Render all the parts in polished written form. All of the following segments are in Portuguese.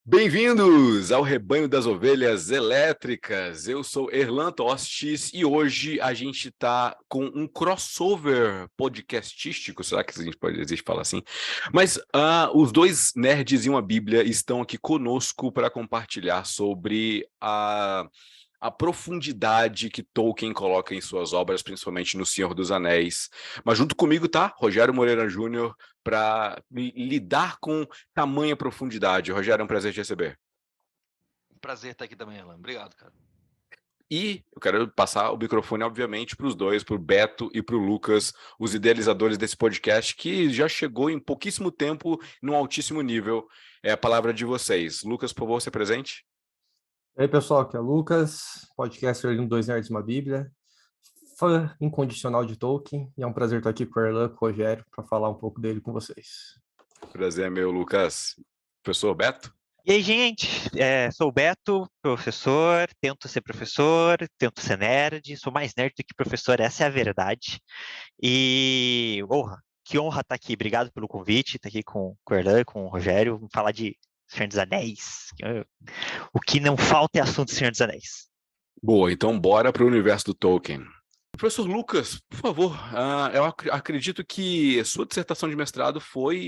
Bem-vindos ao Rebanho das Ovelhas Elétricas. Eu sou Erlan Tostes e hoje a gente está com um crossover podcastístico, será que a gente pode existe falar assim? Mas os dois nerds e uma Bíblia estão aqui conosco para compartilhar sobre a profundidade que Tolkien coloca em suas obras, principalmente no Senhor dos Anéis. Mas junto comigo tá Rogério Moreira Júnior para lidar com tamanha profundidade. Rogério, é um prazer te receber. Prazer estar aqui também, Alan. Obrigado, cara. E eu quero passar o microfone, obviamente, para os dois, para o Beto e para o Lucas, os idealizadores desse podcast, que já chegou em pouquíssimo tempo, num altíssimo nível. É a palavra de vocês. Lucas, por favor, se presente. E aí, pessoal, aqui é o Lucas, podcaster do Dois Nerds e uma Bíblia, fã incondicional de Tolkien, e é um prazer estar aqui com o Erlan, com o Rogério, para falar um pouco dele com vocês. Prazer, meu Lucas. Professor Beto? E aí, gente, sou o Beto, professor, tento ser nerd, sou mais nerd do que professor, essa é a verdade. E, que honra estar aqui, obrigado pelo convite, estar aqui com o Erlan, com o Rogério, vamos falar de Senhor dos Anéis. O que não falta é assunto Senhor dos Anéis. Boa, então bora para o universo do Tolkien. Professor Lucas, por favor, eu acredito que sua dissertação de mestrado foi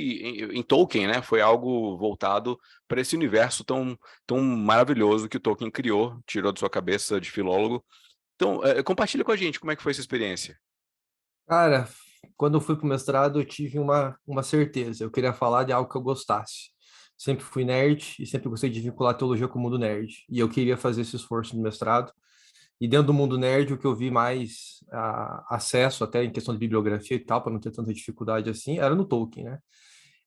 em Tolkien, né? Foi algo voltado para esse universo tão maravilhoso que o Tolkien criou, tirou de sua cabeça de filólogo. Então, compartilha com a gente como é que foi essa experiência. Cara, quando eu fui para o mestrado, eu tive uma certeza, eu queria falar de algo que eu gostasse. Sempre fui nerd e sempre gostei de vincular a teologia com o mundo nerd, e eu queria fazer esse esforço no mestrado. E dentro do mundo nerd, o que eu vi mais acesso, até em questão de bibliografia e tal, para não ter tanta dificuldade assim, era no Tolkien, né?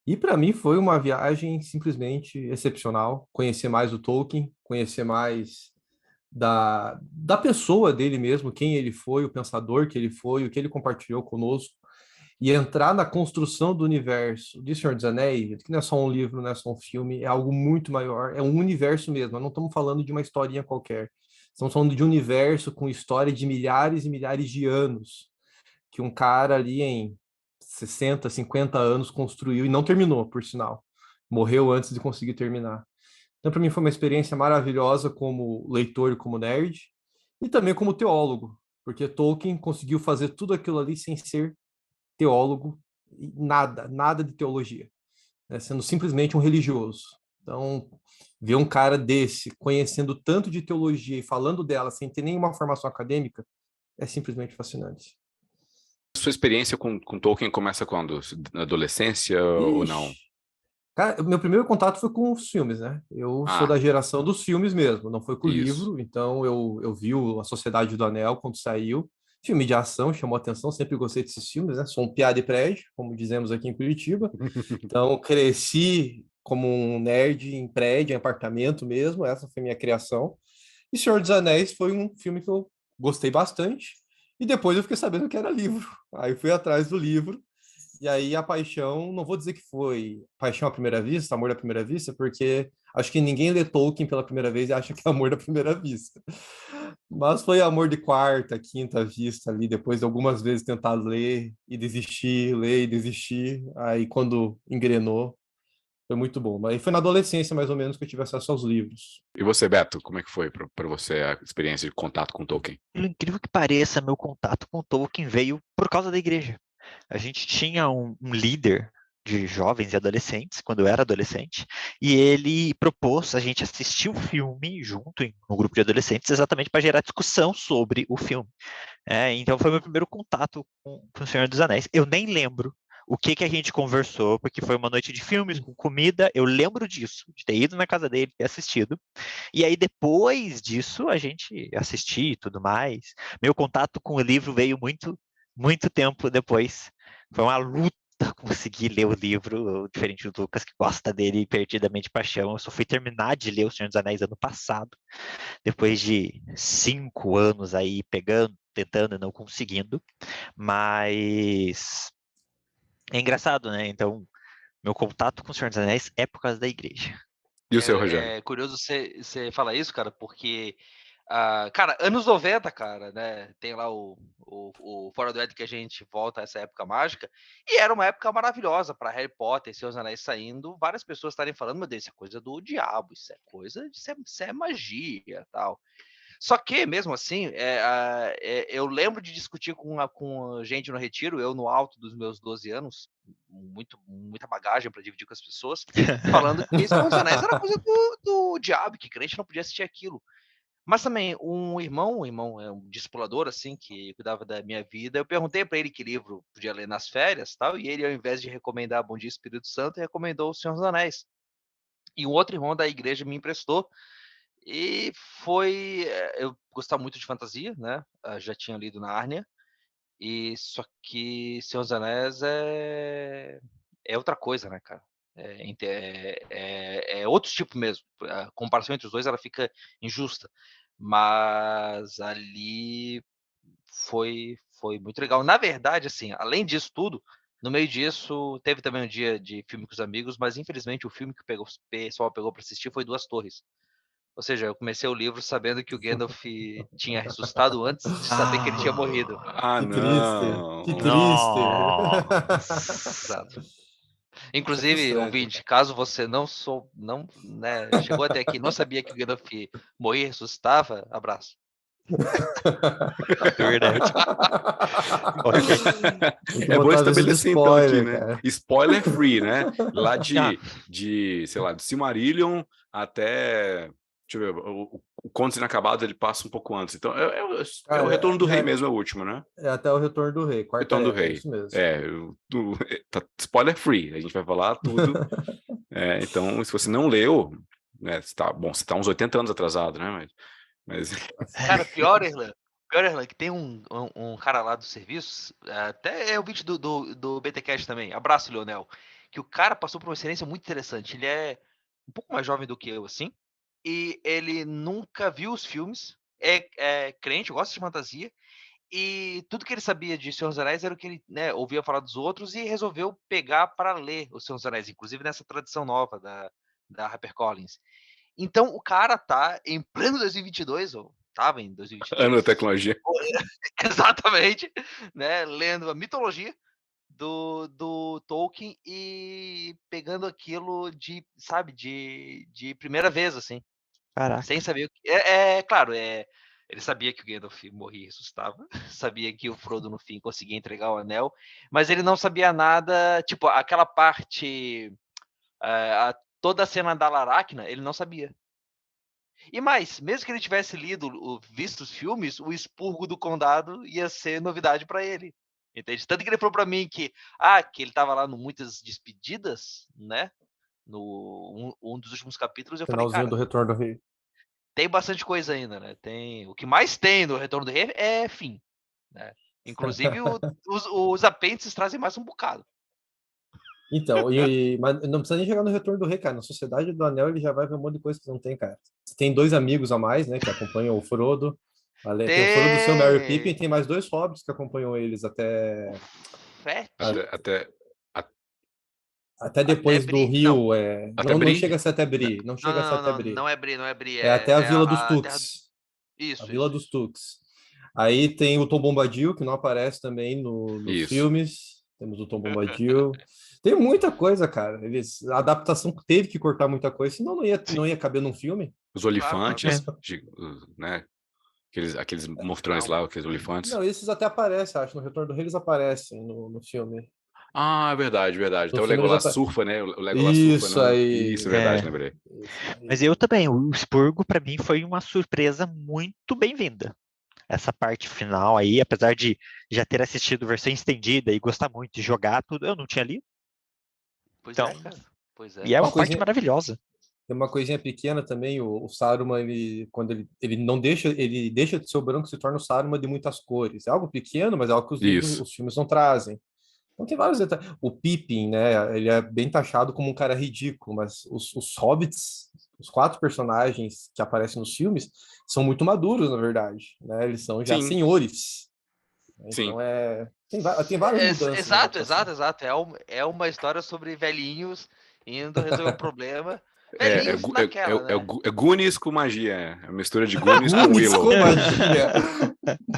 E para mim foi uma viagem simplesmente excepcional. Conhecer mais o Tolkien, conhecer mais da pessoa dele mesmo, quem ele foi, o pensador que ele foi, o que ele compartilhou conosco, e entrar na construção do universo de Senhor dos Anéis, que não é só um livro, não é só um filme, é algo muito maior, é um universo mesmo. Nós não estamos falando de uma historinha qualquer. Estamos falando de um universo com história de milhares e milhares de anos, que um cara ali em 60, 50 anos construiu e não terminou, por sinal. Morreu antes de conseguir terminar. Então, para mim, foi uma experiência maravilhosa como leitor e como nerd, e também como teólogo, porque Tolkien conseguiu fazer tudo aquilo ali sem ser teólogo, e nada de teologia, né? Sendo simplesmente um religioso. Então, ver um cara desse conhecendo tanto de teologia e falando dela sem ter nenhuma formação acadêmica é simplesmente fascinante. Sua experiência com Tolkien começa quando? Na adolescência ou não? Cara, meu primeiro contato foi com os filmes, né? Eu sou da geração dos filmes mesmo, não foi com o Isso. livro, então eu vi A Sociedade do Anel quando saiu. Filme de ação, chamou atenção, sempre gostei desses filmes, né? Sou um piá de prédio, como dizemos aqui em Curitiba. Então, cresci como um nerd em prédio, em apartamento mesmo, essa foi minha criação. E Senhor dos Anéis foi um filme que eu gostei bastante. E depois eu fiquei sabendo que era livro. Aí fui atrás do livro. E aí a paixão, não vou dizer que foi paixão à primeira vista, amor à primeira vista, porque acho que ninguém lê Tolkien pela primeira vez e acha que é amor à primeira vista. Mas foi amor de quarta, quinta vista ali, depois de algumas vezes tentar ler e desistir, ler e desistir. Aí quando engrenou, foi muito bom. Mas foi na adolescência, mais ou menos, que eu tive acesso aos livros. E você, Beto, como é que foi para você a experiência de contato com Tolkien? Pelo incrível que pareça, meu contato com Tolkien veio por causa da igreja. A gente tinha um líder de jovens e adolescentes, quando eu era adolescente, e ele propôs a gente assistir o filme junto, no grupo de adolescentes, exatamente para gerar discussão sobre o filme. Então foi meu primeiro contato com O Senhor dos Anéis. Eu nem lembro o que a gente conversou, porque foi uma noite de filmes, com comida, eu lembro disso, de ter ido na casa dele, ter assistido, e aí depois disso a gente assistiu e tudo mais. Meu contato com o livro veio muito tempo depois. Foi uma luta conseguir ler o livro, diferente do Lucas, que gosta dele perdidamente paixão. Eu só fui terminar de ler O Senhor dos Anéis ano passado, depois de 5 anos aí pegando, tentando e não conseguindo. Mas é engraçado, né? Então, meu contato com O Senhor dos Anéis é por causa da igreja. E o seu, Rogério? É curioso você falar isso, cara, porque Cara, anos 90, cara, né? Tem lá o Fora do Éden que a gente volta a essa época mágica. E era uma época maravilhosa para Harry Potter, Senhor dos Anéis saindo. Várias pessoas estarem falando, meu Deus, isso é coisa do diabo, isso é magia tal. Só que, mesmo assim, eu lembro de discutir com gente no retiro, eu no alto dos meus 12 anos, muita bagagem para dividir com as pessoas, falando que Senhor dos Anéis era coisa do diabo, que crente não podia assistir aquilo. Mas também um irmão é um discipulador, assim, que cuidava da minha vida. Eu perguntei para ele que livro podia ler nas férias, tal, e ele, ao invés de recomendar Bom Dia Espírito Santo, recomendou O Senhor dos Anéis. E um outro irmão da igreja me emprestou. E eu gostava muito de fantasia, né? Já tinha lido Nárnia. E só que Senhor dos Anéis é outra coisa, né, cara? É outro tipo mesmo. A comparação entre os dois ela fica injusta. Mas ali foi muito legal. Na verdade, assim, além disso tudo, no meio disso, teve também um dia de filme com os amigos, mas infelizmente o filme que o pessoal pegou para assistir foi Duas Torres. Ou seja, eu comecei o livro sabendo que o Gandalf tinha ressuscitado antes de saber que ele tinha morrido. Ah, Que triste, não. que triste. Exato. Isso é Inclusive, frustrante. ouvinte, caso você né, chegou até aqui e não sabia que o Gandalf morria e ressuscitava, abraço. É verdade. Ok. Tem que É bom botar aviso de estabelecer então aqui, spoiler, né? cara. Spoiler free, né? Lá Ah, sei lá, de Silmarillion até, deixa eu ver, o Contos Inacabados ele passa um pouco antes. Então, é o Cara, Retorno do Rei mesmo, é o último, né? é até o Retorno do Rei, quarta Retorno do era, é Rei. isso mesmo. É, tá spoiler free, a gente vai falar tudo. Então, se você não leu, né, você tá uns 80 anos atrasado, né? Mas... Cara, pior, Erlan, que tem um cara lá do serviço, até é o vídeo do BTcast também, abraço, Leonel, que o cara passou por uma experiência muito interessante. Ele é um pouco mais jovem do que eu, assim, e ele nunca viu os filmes, é crente, gosta de fantasia, e tudo que ele sabia de Senhor dos Anéis era o que ele, né, ouvia falar dos outros e resolveu pegar para ler o Senhor dos Anéis, inclusive nessa tradição nova da HarperCollins. Então o cara tá em pleno 2022, ou tava em Ano da 2022, tecnologia. exatamente, né, lendo a mitologia do Tolkien e pegando aquilo sabe, de primeira vez, assim, sem caraca. saber o que. Claro, ele sabia que o Gandalf morria e ressuscitava, sabia que o Frodo no fim conseguia entregar o anel, mas ele não sabia nada, tipo, aquela parte, toda a cena da Laracna, ele não sabia. E mais, mesmo que ele tivesse visto os filmes, o expurgo do condado ia ser novidade para ele. Entende? Tanto que ele falou para mim que ele estava lá no Muitas Despedidas, né? No um dos últimos capítulos, eu falei, Finalzinho cara, do Retorno do Rei. tem bastante coisa ainda, né? O que mais tem no Retorno do Rei é fim, né? Inclusive os apêndices trazem mais um bocado. Então, mas não precisa nem chegar no Retorno do Rei, cara. Na Sociedade do Anel ele já vai ver um monte de coisa que não tem, cara. Tem dois amigos a mais, né, que acompanham o Frodo. Tem o Frodo, o seu Merry Pippin, e Tem tem mais dois hobbits que acompanham eles o a- Até, Fett, até, a- até até depois do Bri, não, rio. até Não Bri? chega a ser até Né? Bri, não chega a ser até Bri. não é Bri, não é Bri, É até a Vila dos a terra. Tux. A Isso, Vila isso, dos isso. Tux. Aí tem o Tom Bombadil, que não aparece também nos Isso. filmes. Temos o Tom Bombadil. Tem muita coisa, cara. A adaptação teve que cortar muita coisa, senão não ia caber num filme. Os Claro. olifantes, É. né? Aqueles monstrões Não. lá, aqueles olifantes. Não, esses até aparecem, acho. No Retorno do Rei eles aparecem no filme. Ah, verdade, verdade. No Então o filme eles Legolas aparecem. surfa, né? O Legolas surfa Isso no... aí. Isso, é verdade, É, lembrei. Isso mas aí. eu também, o expurgo para mim foi uma surpresa muito bem-vinda. Essa parte final aí, apesar de já ter assistido versão estendida e gostar muito de jogar tudo, eu não tinha lido. Pois Então, é, cara. Pois e é. é Uma uma parte coisinha, maravilhosa. tem uma coisinha pequena também, o Saruman, quando ele não deixa, ele deixa de ser o branco e se torna o Saruman de muitas cores. É algo pequeno, mas é algo que Isso. os filmes não trazem. Então tem vários detalhes. O Pippin, né, ele é bem taxado como um cara ridículo, mas os hobbits, os quatro personagens que aparecem nos filmes, são muito maduros, na verdade, né? Eles são já Sim, senhores. sim. Então tem várias mudanças na Exato, adaptação. exato, exato. É uma história sobre velhinhos indo resolver um problema. Velhinhos naquela, né? É Goonies com magia. É a mistura de Goonies com Goonies Willow. com magia.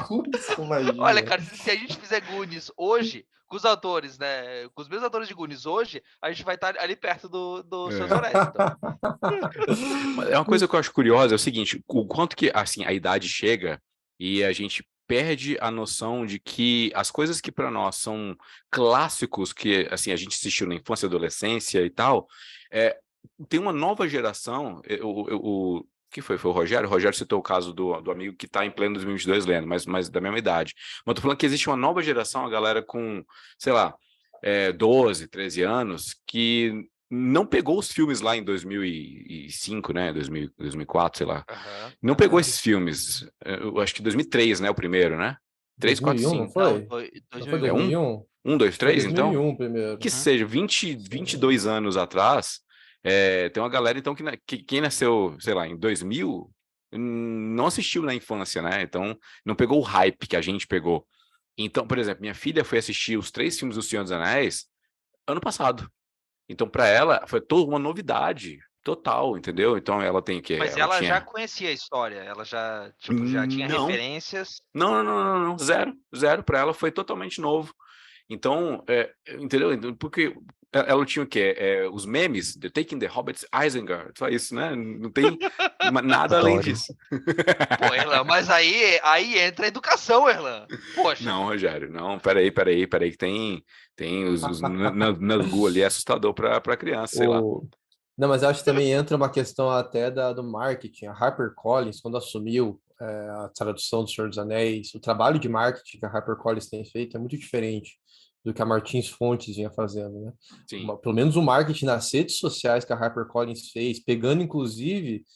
Goonies com magia. Olha, cara, se a gente fizer Goonies hoje, com os atores, né? Com os mesmos atores de Goonies hoje, a gente vai estar ali perto do Senhor dos Anéis. Então. É uma coisa que eu acho curiosa, é o seguinte, o quanto que, assim, a idade chega e a gente perde a noção de que as coisas que para nós são clássicos, que, assim, a gente assistiu na infância e adolescência e tal, tem uma nova geração, que foi? Foi o Rogério? O Rogério citou o caso do amigo que está em pleno 2022 lendo, mas da mesma idade. Mas tô falando que existe uma nova geração, a galera com, sei lá, 12, 13 anos, que não pegou os filmes lá em 2005, né? 2004, sei lá. Não pegou esses filmes. Eu acho que 2003, né? O primeiro, né? 3, 4, 2001, não 5. foi? Não, foi Não foi 2001. 2001? 1, 2, Foi 3, então? 2001 primeiro. Que seja, 22 anos atrás, tem uma galera, então, que quem nasceu, sei lá, em 2000, não assistiu na infância, né? Então, não pegou o hype que a gente pegou. Então, por exemplo, minha filha foi assistir os 3 filmes do Senhor dos Anéis ano passado. Então, para ela, foi toda uma novidade total, entendeu? Então, ela tem o quê? Mas Ela ela já tinha... conhecia a história, ela já, tipo, já tinha Não. referências. Não. Zero. Para ela foi totalmente novo. Então, entendeu? Então, porque ela tinha o quê? Os memes, The Taking the Hobbits, Isengard, só isso, né? Não tem nada além Adoro. disso. Pô, Erlan, mas aí entra a educação, Erlan. Poxa. Não, Rogério, não, peraí, que tem os Nazgûl ali, é assustador para criança, sei lá. Não, mas eu acho que também entra uma questão até do marketing. A HarperCollins, quando assumiu a tradução do Senhor dos Anéis, o trabalho de marketing que a HarperCollins tem feito é muito diferente do que a Martins Fontes vinha fazendo, né? Sim. Pelo menos o marketing nas redes sociais que a HarperCollins fez, pegando inclusive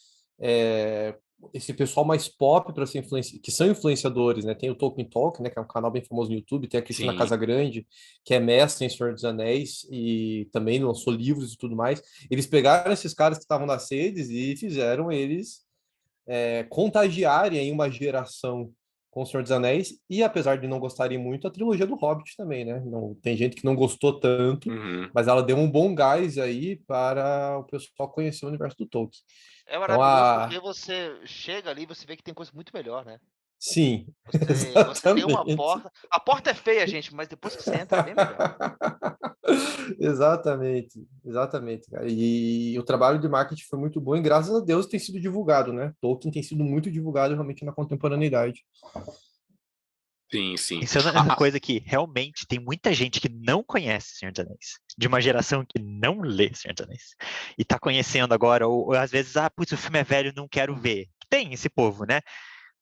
esse pessoal mais pop para ser que são influenciadores, né? Tem o Tolkien Talk, né? Que é um canal bem famoso no YouTube, tem a Cristina Sim. Casagrande, que é mestre em Senhor dos Anéis e também lançou livros e tudo mais. Eles pegaram esses caras que estavam nas redes e fizeram eles contagiarem aí uma geração com o Senhor dos Anéis, e apesar de não gostarem muito, a trilogia do Hobbit também, né? Não, tem gente que não gostou tanto, mas ela deu um bom gás aí para o pessoal conhecer o universo do Tolkien. É maravilhoso porque você chega ali e você vê que tem coisa muito melhor, né? Sim, Você tem uma porta. A porta é feia, gente, mas depois que você entra é bem melhor. Exatamente, cara. E o trabalho de marketing foi muito bom e graças a Deus tem sido divulgado, né? Tolkien tem sido muito divulgado realmente na contemporaneidade. Sim. Pensando nessa coisa que realmente tem muita gente que não conhece Senhor dos Anéis, de uma geração que não lê Senhor dos Anéis, e tá conhecendo agora, ou às vezes, putz, o filme é velho, não quero ver. Tem esse povo, né?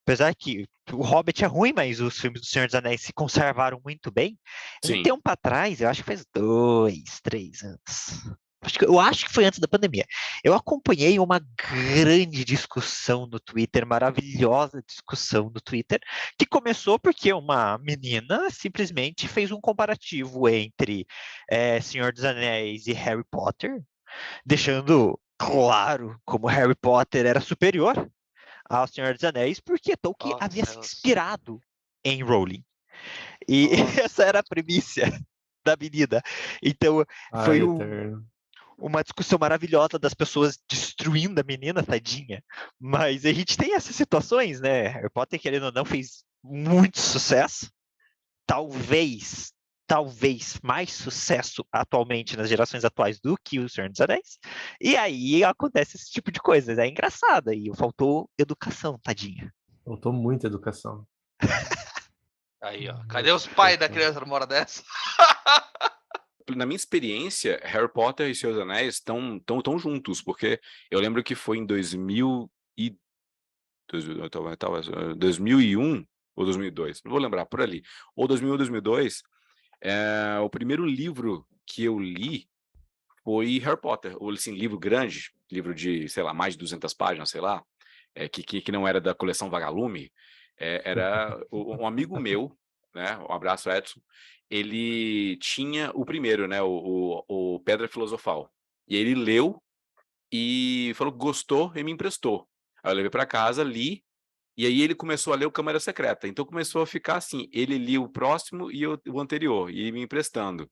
Apesar que o Hobbit é ruim, mas os filmes do Senhor dos Anéis se conservaram muito bem. Um Sim. tempo atrás, eu acho que faz 2, 3 anos. Eu acho que foi antes da pandemia. Eu acompanhei uma grande discussão no Twitter, maravilhosa discussão no Twitter, que começou porque uma menina simplesmente fez um comparativo entre Senhor dos Anéis e Harry Potter, deixando claro como Harry Potter era superior ao Senhor dos Anéis, porque Tolkien havia se inspirado em Rowling. E essa era a premissa da menina. Então, foi uma discussão maravilhosa das pessoas destruindo a menina, tadinha. Mas a gente tem essas situações, né? Harry Potter, querendo ou não, fez muito sucesso. Talvez mais sucesso atualmente nas gerações atuais do que o Senhor dos Anéis. E aí acontece esse tipo de coisa. É engraçado. E faltou educação, tadinha. Faltou muita educação. Aí, ó. Cadê os pais da criança numa hora dessa? Na minha experiência, Harry Potter e Senhor dos Anéis estão juntos, porque eu lembro que foi em 2001 ou 2002, não vou lembrar, por ali, ou 2001 ou 2002, o primeiro livro que eu li foi Harry Potter, ou assim, livro grande, livro de, sei lá, mais de 200 páginas, sei lá, que não era da coleção Vagalume, era um amigo meu, né, um abraço, Edson, ele tinha o primeiro, né, o Pedra Filosofal, e ele leu e falou que gostou e me emprestou. Aí eu levei para casa, li, e aí ele começou a ler o Câmara Secreta, então começou a ficar assim, ele lia o próximo e o anterior, e me emprestando.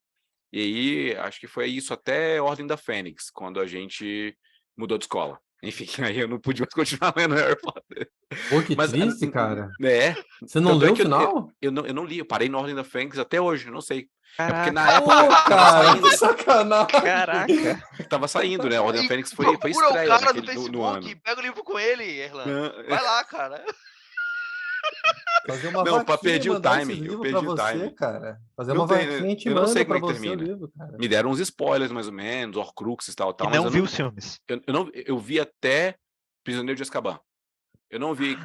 E aí, acho que foi isso até Ordem da Fênix, quando a gente mudou de escola. Enfim, aí eu não pude mais continuar lendo Harry Potter. Pô, que Mas, triste, cara. É. Você não Tanto é leu o que final? eu não li, eu parei na Ordem da Fênix até hoje, eu não sei. É porque na Caraca, época Pô, tava cara, saindo, que sacanagem. caraca. tava saindo, né? A Ordem da E Fênix foi procura o estreia cara no no Facebook, ano. pega o livro com ele, Erlan. Não, Vai lá, cara. Fazer uma Não, vaquinha e perdi o mandar esses timing, eu livros pra perdi o você, timing. cara. Fazer Não uma tem, vaquinha e te eu não sei manda como pra é que você o termina. livro, cara. Me deram uns spoilers, mais ou menos, Horcruxes e tal, E mas não eu viu não, os filmes. eu vi até Prisioneiro de Azkaban. Eu não vi.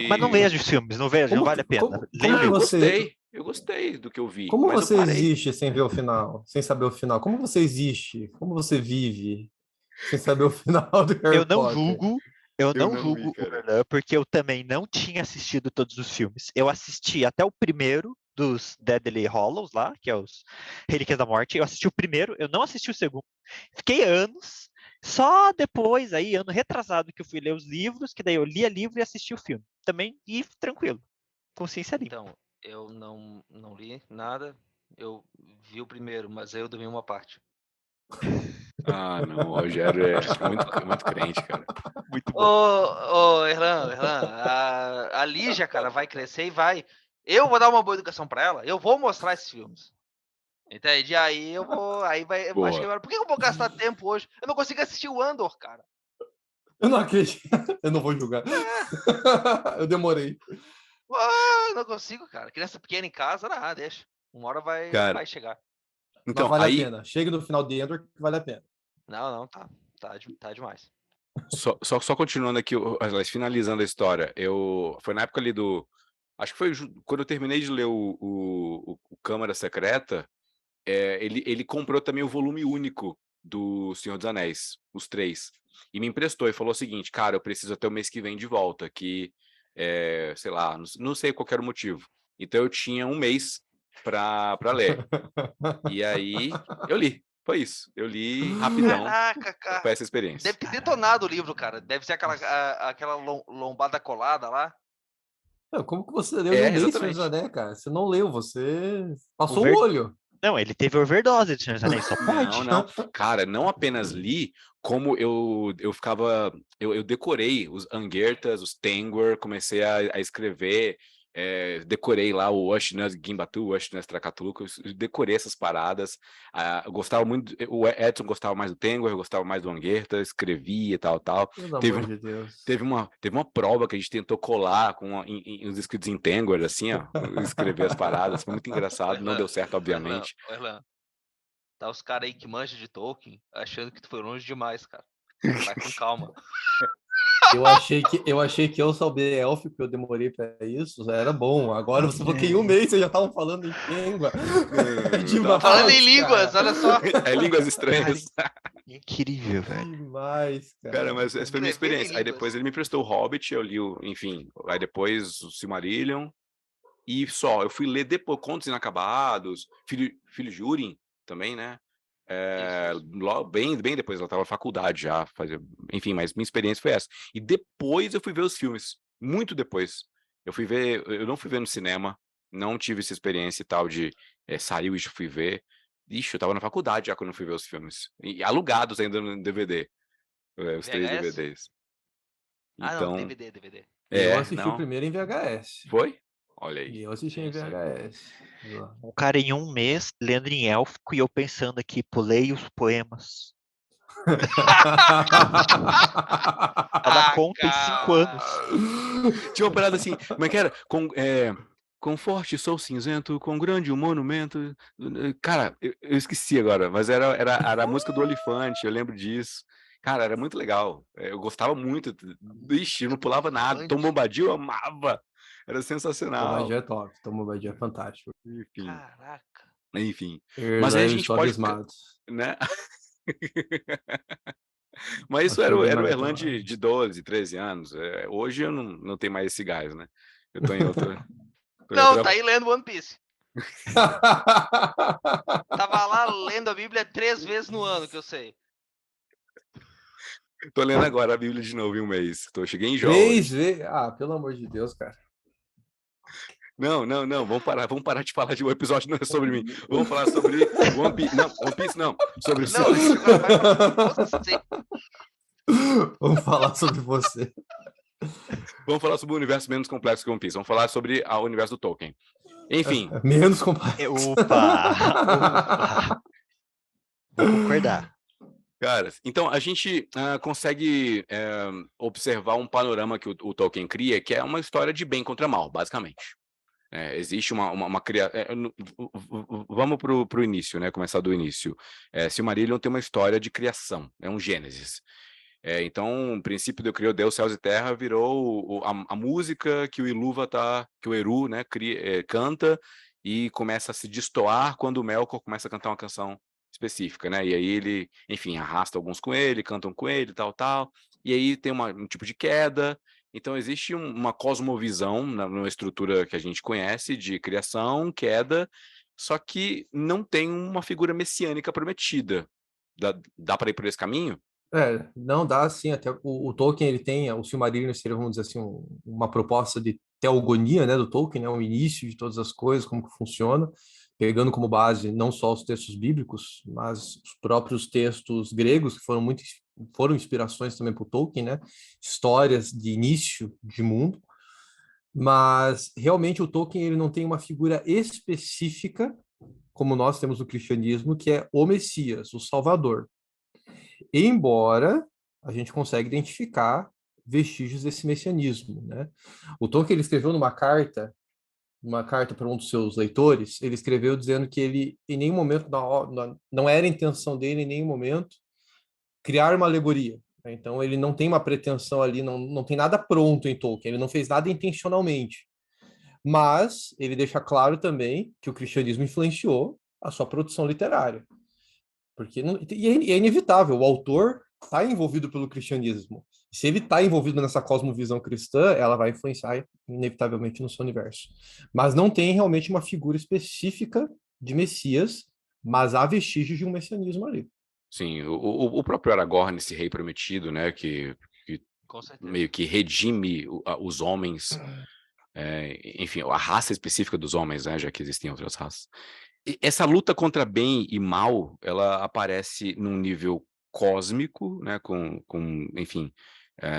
Mas não veja os filmes, não veja, não vale a pena. Leia o como livro. Eu gostei do que eu vi, Como mas eu você parei. existe sem ver o final? Sem saber o final? Como você existe? Como você vive sem saber o final do Harry Eu não Potter? julgo, eu Eu não não vi, julgo o cara. Erlan, porque eu também não tinha assistido todos os filmes. Eu assisti até o primeiro dos Deadly Hallows lá, que é os Relíquias da Morte. Eu assisti o primeiro, eu não assisti o segundo. Fiquei anos, só depois, aí, ano retrasado, que eu fui ler os livros, que daí eu lia livro e assisti o filme. Também, e tranquilo, consciência limpa. Então, eu não li nada. Eu vi o primeiro, mas aí eu dormi uma parte. Ah, não, o Rogério é muito crente, cara. Muito bom. Ô, Erlan, a Lígia, cara, vai crescer e vai. Eu vou dar uma boa educação pra ela. Eu vou mostrar esses filmes. Entende? Aí eu vou. Aí vai. Acho que Boa. por que eu vou gastar tempo hoje? Eu não consigo assistir o Andor, cara. Eu não acredito. Eu não vou julgar. Eu demorei. Ah, não consigo, cara. Criança pequena em casa, deixa. Uma hora Cara, vai chegar. Mas então, vale a aí, pena. Chega no final de Endor que vale a pena. Não, tá demais. só continuando aqui, finalizando a história, foi na época ali acho que foi quando eu terminei de ler o Câmara Secreta, ele comprou também o volume único do Senhor dos Anéis, os 3, e me emprestou e falou o seguinte, cara, eu preciso até o mês que vem de volta, que, sei lá, não sei qual era o motivo. Então eu tinha um mês pra ler. E aí eu li. Foi isso. Eu li rapidão. Caraca, Foi cara. essa experiência. Deve ter detonado o livro, cara. Deve ser aquela lombada colada lá. Não, como que você leu em um mês, Senhor Exatamente. dos Anéis, cara? Você não leu, você passou O o olho. Não, ele teve overdose de Senhor dos Anéis, só pode. Não. Cara, não apenas li, como eu ficava... Eu decorei os Angertas, os Tengwar, comecei a escrever, decorei lá o Ushnas Gimbatu, o Ushnas Trakatuluka, eu decorei essas paradas. Eu gostava muito... O Edson gostava mais do Tengwar, eu gostava mais do Angerta, escrevia e tal. Pelo Teve amor de Deus. Teve uma prova que a gente tentou colar os escritos em Tengwar, assim, ó, escrever as paradas, foi muito engraçado, não deu certo, obviamente. Erlan, tá os caras aí que manjam de Tolkien achando que tu foi longe demais, cara. Vai com calma. Eu achei que eu sabia élfico, eu demorei pra isso, já era bom. Agora você falou que em um mês vocês já estavam falando em língua. Falando em línguas, olha só. Línguas estranhas. Incrível, velho. Demais, cara. Cara, mas essa foi a minha Escrever em experiência. Aí línguas. depois ele me emprestou o Hobbit, eu li, enfim, aí depois o Silmarillion, e só, eu fui ler depois Contos Inacabados, Filho de Húrin também, né? Isso. Bem depois, ela estava na faculdade já, enfim, mas minha experiência foi essa. E depois eu fui ver os filmes, muito depois. Eu não fui ver no cinema, não tive essa experiência e tal de saiu e já fui ver. Ixi, eu tava na faculdade já quando eu fui ver os filmes. E alugados ainda no DVD, os 3 VHS? DVDs. Não, Então, DVD. Eu assisti o não. primeiro em VHS. Foi? Olha aí. E eu assisti em Sim. VHS. O cara em um mês lendo em élfico e eu pensando aqui, pulei os poemas. Pra dar conta em 5 anos. Tinha uma parada assim, como é que era? Com forte sou cinzento, com grande um monumento. Cara, eu esqueci agora, mas era a música do Olifante, eu lembro disso. Cara, era muito legal. Eu gostava muito. Ixi, eu não pulava nada. Tom Bombadil eu amava. Era sensacional. Tom Bombadil é top. Tom Bombadil é fantástico. Caraca. Enfim. Mas aí a gente pode... Né? Mas isso era o Erlan de 12, 13 anos. Hoje eu não tenho mais esse gás, né? Eu tô em outro... Tá aí lendo One Piece. Tava lá lendo a Bíblia 3 vezes no ano, que eu sei. Tô lendo agora a Bíblia de novo em um mês. Cheguei em Jó. 3 vezes? Ah, pelo amor de Deus, cara. Não. Vamos parar de falar de um episódio não é sobre mim. Vamos falar sobre One Piece. Não, One Piece não. Sobre o Não, isso agora vai pra você. Vamos falar sobre você. Vamos falar sobre o universo menos complexo que One Piece. Vamos falar sobre o universo do Tolkien. Enfim, Menos complexo. Opa! Vou concordar. cara, então a gente consegue observar um panorama que o Tolkien cria, que é uma história de bem contra mal, basicamente. Existe uma criação. Vamos para o início, né? Começar do início. Silmarillion tem uma história de criação, é um Gênesis. Então, o princípio de criou Deus, céus e terra virou a música que o Iluva que o Eru, né, canta e começa a se destoar quando o Melkor começa a cantar uma canção específica, né? E aí ele, enfim, arrasta alguns com ele, cantam com ele, tal. E aí tem um tipo de queda. Então existe uma cosmovisão numa estrutura que a gente conhece de criação, queda, só que não tem uma figura messiânica prometida. Dá para ir por esse caminho? Não dá assim, até o Tolkien, ele tem, o Silmarillion seria, vamos dizer assim, uma proposta de teogonia, né, do Tolkien, né, o início de todas as coisas, como que funciona, pegando como base não só os textos bíblicos, mas os próprios textos gregos, que foram inspirações também para o Tolkien, né, histórias de início de mundo, mas realmente o Tolkien, ele não tem uma figura específica, como nós temos no cristianismo, que é o Messias, o Salvador. Embora a gente consiga identificar vestígios desse messianismo, né? O Tolkien, ele escreveu uma carta para um dos seus leitores, ele escreveu dizendo que ele, em nenhum momento, não era a intenção dele, em nenhum momento, criar uma alegoria. Né? Então, ele não tem uma pretensão ali, não tem nada pronto em Tolkien, ele não fez nada intencionalmente. Mas ele deixa claro também que o cristianismo influenciou a sua produção literária. Porque e é inevitável, o autor está envolvido pelo cristianismo. Se ele está envolvido nessa cosmovisão cristã, ela vai influenciar inevitavelmente no seu universo. Mas não tem realmente uma figura específica de Messias, mas há vestígios de um messianismo ali. Sim, o próprio Aragorn, esse rei prometido, né, que meio que redime os homens, enfim, a raça específica dos homens, né, já que existem outras raças. Essa luta contra bem e mal, ela aparece num nível cósmico, né, enfim,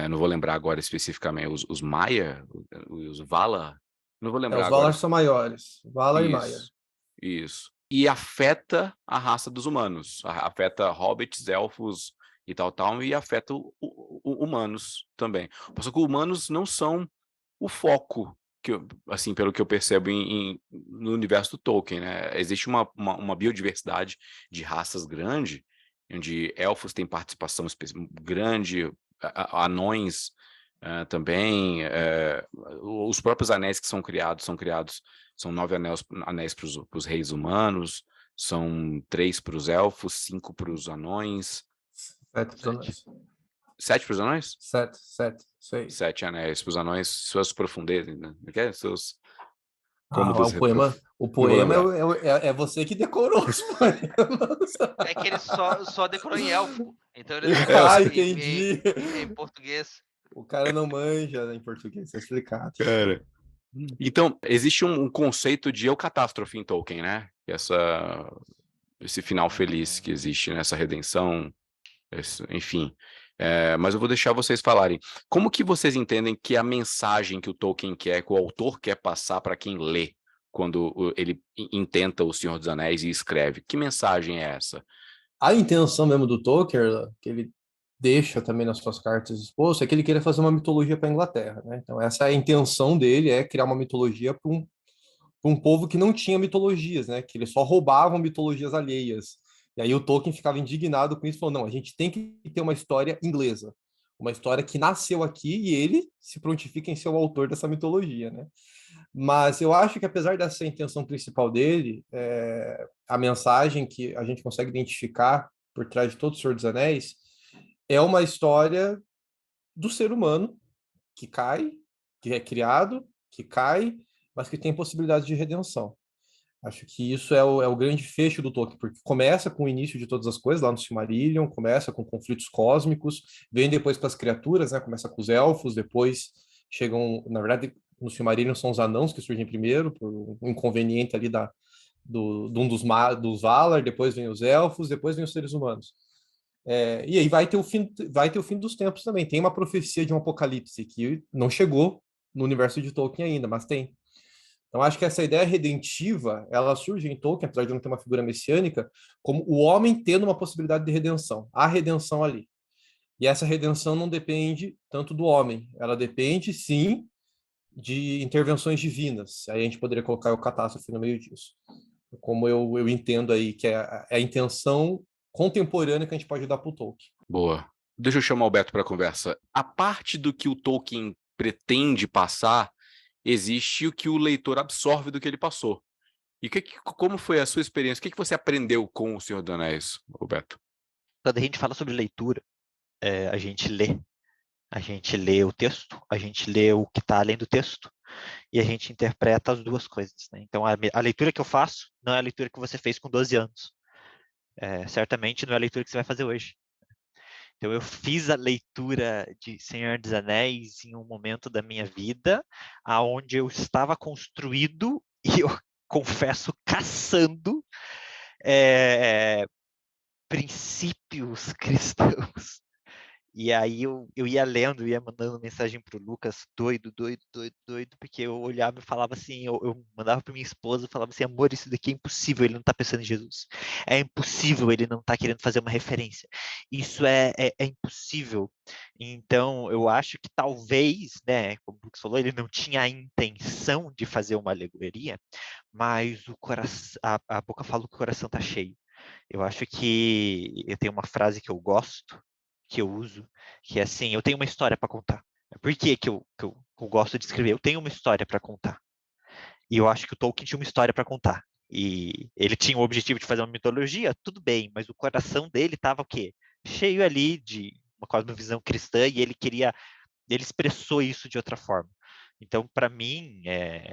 não vou lembrar agora especificamente, os Maia, os Valar, não vou lembrar Os agora. Valar são maiores, Valar e Maia. Isso. E afeta a raça dos humanos, afeta hobbits, elfos e tal, e afeta humanos também. Só que humanos não são o foco, assim, pelo que eu percebo no universo do Tolkien, né? Existe uma biodiversidade de raças grande, onde elfos têm participação grande, anões também, os próprios anéis que são criados, são 9 anéis para os reis humanos, são 3 para os elfos, 5 para os anões. 7 para os anões. 7 para os anões? 7, isso aí. 7 anéis para os anões, suas profundezas, né? O poema é você que decorou os poemas. É que ele só decorou em elfo. Então ele entendi. Em português. O cara não manja em português, é explicado. Cara. Então, existe um conceito de eucatástrofe em Tolkien, né? Esse final feliz que existe nessa redenção, enfim. Mas eu vou deixar vocês falarem. Como que vocês entendem que a mensagem que o Tolkien quer, que o autor quer passar para quem lê, quando ele intenta O Senhor dos Anéis e escreve? Que mensagem é essa? A intenção mesmo do Tolkien, que ele deixa também nas suas cartas expostas, é que ele queira fazer uma mitologia para a Inglaterra, né? Então essa é a intenção dele, é criar uma mitologia para um povo que não tinha mitologias, né? Que eles só roubavam mitologias alheias. E aí o Tolkien ficava indignado com isso, falou, não, a gente tem que ter uma história inglesa, uma história que nasceu aqui e ele se prontifica em ser o autor dessa mitologia, né? Mas eu acho que apesar dessa intenção principal dele, a mensagem que a gente consegue identificar por trás de todo o Senhor dos Anéis é uma história do ser humano que cai, que é criado, que cai, mas que tem possibilidade de redenção. Acho que isso é o grande fecho do Tolkien, porque começa com o início de todas as coisas, lá no Silmarillion, começa com conflitos cósmicos, vem depois para as criaturas, né? Começa com os elfos, depois chegam, na verdade, no Silmarillion são os anãos que surgem primeiro, por um inconveniente ali de um dos Valar, depois vem os elfos, depois vem os seres humanos. E aí vai ter o fim dos tempos também. Tem uma profecia de um apocalipse que não chegou no universo de Tolkien ainda, mas tem. Então, acho que essa ideia redentiva, ela surge em Tolkien, apesar de não ter uma figura messiânica, como o homem tendo uma possibilidade de redenção. Há redenção ali. E essa redenção não depende tanto do homem. Ela depende, sim, de intervenções divinas. Aí a gente poderia colocar o catástrofe no meio disso. Como eu entendo aí, que é a intenção contemporânea que a gente pode dar para o Tolkien. Boa. Deixa eu chamar o Beto para a conversa. A parte do que o Tolkien pretende passar, existe o que o leitor absorve do que ele passou. E como foi a sua experiência? O que você aprendeu com O Senhor dos Anéis, Beto? Quando a gente fala sobre leitura, a gente lê. A gente lê o texto, a gente lê o que está além do texto, e a gente interpreta as duas coisas, né? Então, a leitura que eu faço não é a leitura que você fez com 12 anos. Certamente não é a leitura que você vai fazer hoje. Então, eu fiz a leitura de Senhor dos Anéis em um momento da minha vida onde eu estava construído, e eu confesso, caçando princípios cristãos. E aí eu ia lendo, ia mandando mensagem pro Lucas, doido, porque eu olhava e falava assim, eu mandava para minha esposa, falava assim, amor, isso daqui é impossível, ele não tá pensando em Jesus. É impossível ele não tá querendo fazer uma referência. Isso é impossível. Então, eu acho que talvez, né, como o Lucas falou, ele não tinha a intenção de fazer uma alegoria, mas o coração, a boca fala que o coração tá cheio. Eu acho que eu tenho uma frase que eu gosto, que eu uso, que é assim, eu tenho uma história para contar. Por que eu gosto de escrever? Eu tenho uma história para contar. E eu acho que o Tolkien tinha uma história para contar. E ele tinha o objetivo de fazer uma mitologia, tudo bem, mas o coração dele estava o quê? Cheio ali de uma cosmovisão cristã e ele expressou isso de outra forma. Então, para mim,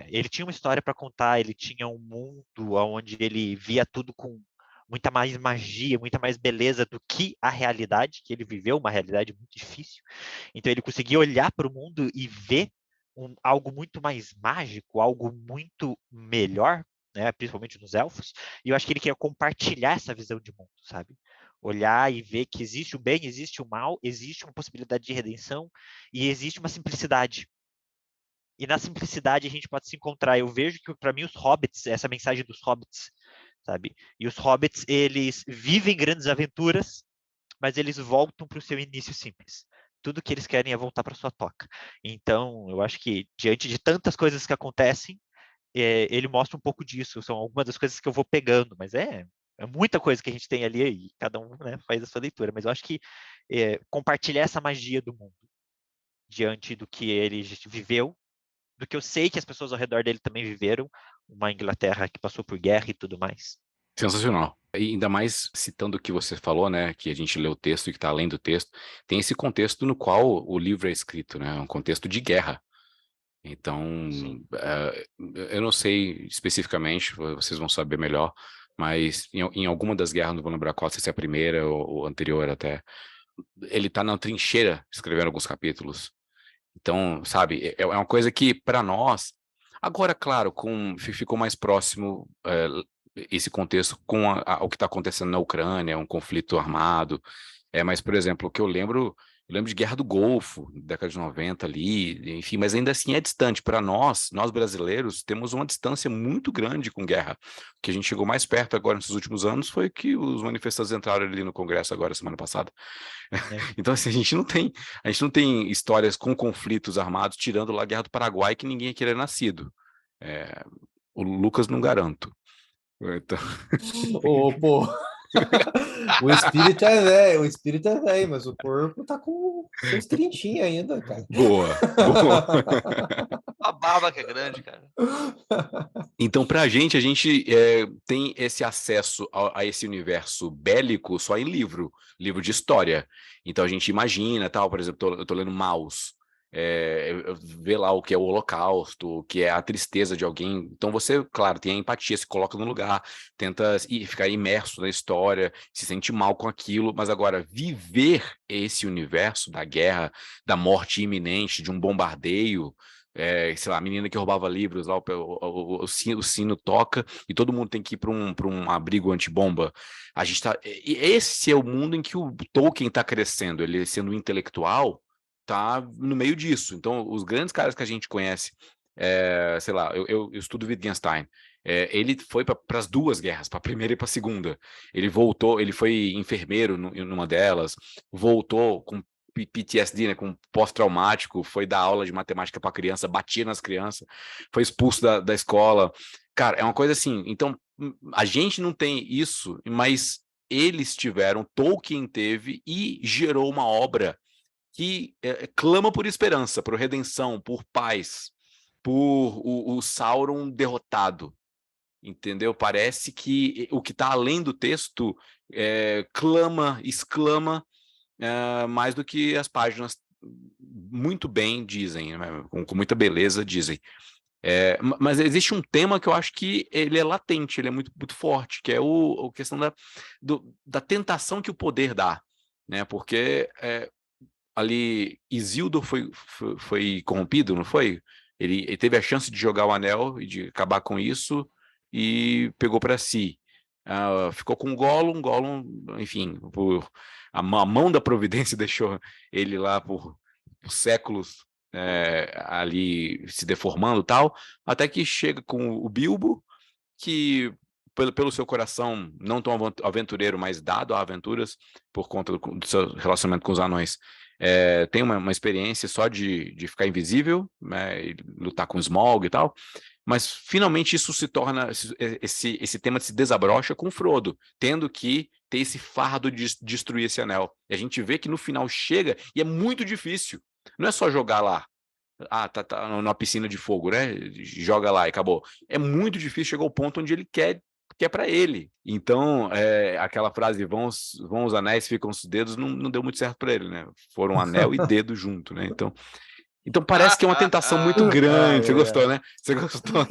ele tinha uma história para contar, ele tinha um mundo onde ele via tudo com muita mais magia, muita mais beleza do que a realidade que ele viveu, uma realidade muito difícil. Então, ele conseguia olhar para o mundo e ver algo muito mais mágico, algo muito melhor, né, principalmente nos elfos, e eu acho que ele queria compartilhar essa visão de mundo, sabe? Olhar e ver que existe o bem, existe o mal, existe uma possibilidade de redenção e existe uma simplicidade. E na simplicidade a gente pode se encontrar. Eu vejo que, para mim, os hobbits, essa mensagem dos hobbits, sabe? E os hobbits, eles vivem grandes aventuras, mas eles voltam para o seu início simples. Tudo que eles querem é voltar para sua toca. Então, eu acho que, diante de tantas coisas que acontecem, ele mostra um pouco disso. São algumas das coisas que eu vou pegando, mas é muita coisa que a gente tem ali e cada um, né, faz a sua leitura. Mas eu acho que compartilhar essa magia do mundo diante do que ele viveu, do que eu sei que as pessoas ao redor dele também viveram, uma Inglaterra que passou por guerra e tudo mais. Sensacional. E ainda mais citando o que você falou, né, que a gente lê o texto e que está além do texto, tem esse contexto no qual o livro é escrito, né, um contexto de guerra. Então, eu não sei especificamente, vocês vão saber melhor, mas em alguma das guerras, não vou lembrar qual, se é a primeira ou anterior até, ele está na trincheira escrevendo alguns capítulos. Então, sabe, é uma coisa que para nós, agora, claro, ficou mais próximo esse contexto com o que está acontecendo na Ucrânia, um conflito armado. Mas, por exemplo, o que eu lembro de Guerra do Golfo, década de 90 ali, enfim, mas ainda assim é distante. Para nós brasileiros, temos uma distância muito grande com guerra. O que a gente chegou mais perto agora nesses últimos anos foi que os manifestantes entraram ali no Congresso agora, semana passada. Então, assim, a gente não tem histórias com conflitos armados, tirando lá a Guerra do Paraguai, que ninguém aqui era nascido. O Lucas não garanto. Então... Pô. O espírito é velho, mas o corpo tá com seus 30 ainda, cara. Boa. A barba que é grande, cara. Então, pra gente, tem esse acesso a esse universo bélico só em livro de história. Então, a gente imagina, tal, por exemplo, eu tô lendo Maus, vê lá o que é o Holocausto, o que é a tristeza de alguém. Então, você, claro, tem a empatia, se coloca no lugar, tenta ficar imerso na história, se sente mal com aquilo, mas agora, viver esse universo da guerra, da morte iminente, de um bombardeio, sei lá, a menina que roubava livros, lá o sino toca e todo mundo tem que ir para um abrigo antibomba. A gente tá. Esse é o mundo em que o Tolkien está crescendo, ele sendo um intelectual, tá no meio disso. Então, os grandes caras que a gente conhece, sei lá, eu estudo Wittgenstein. Ele foi para as duas guerras, para a primeira e para a segunda. Ele voltou, ele foi enfermeiro numa delas, voltou com PTSD, né, com pós-traumático, foi dar aula de matemática para criança, batia nas crianças, foi expulso da escola. Cara, é uma coisa assim. Então, a gente não tem isso, mas eles tiveram, Tolkien teve e gerou uma obra que clama por esperança, por redenção, por paz, por o Sauron derrotado. Entendeu? Parece que o que está além do texto clama, exclama mais do que as páginas muito bem dizem, né? com muita beleza dizem. Mas existe um tema que eu acho que ele é latente, ele é muito, muito forte, que é a questão da tentação que o poder dá, né? Porque ali Isildur foi corrompido, não foi? Ele teve a chance de jogar o anel e de acabar com isso e pegou para si. Ficou com o Gollum, enfim, a mão da providência deixou ele lá por séculos ali se deformando e tal, até que chega com o Bilbo, que pelo seu coração não tão aventureiro, mas dado a aventuras por conta do seu relacionamento com os anões, tem uma experiência só de ficar invisível, né, e lutar com o Smaug e tal, mas finalmente isso se torna, esse tema se desabrocha com o Frodo, tendo que ter esse fardo de destruir esse anel. E a gente vê que no final chega e é muito difícil. Não é só jogar lá. Tá numa piscina de fogo, né? Joga lá e acabou. É muito difícil chegar ao ponto onde ele quer que é para ele. Então, aquela frase, vão os anéis, ficam os dedos, não deu muito certo para ele, né? Foram anel e dedo junto, né? Então parece que é uma tentação muito grande. Você gostou, né? Você gostou?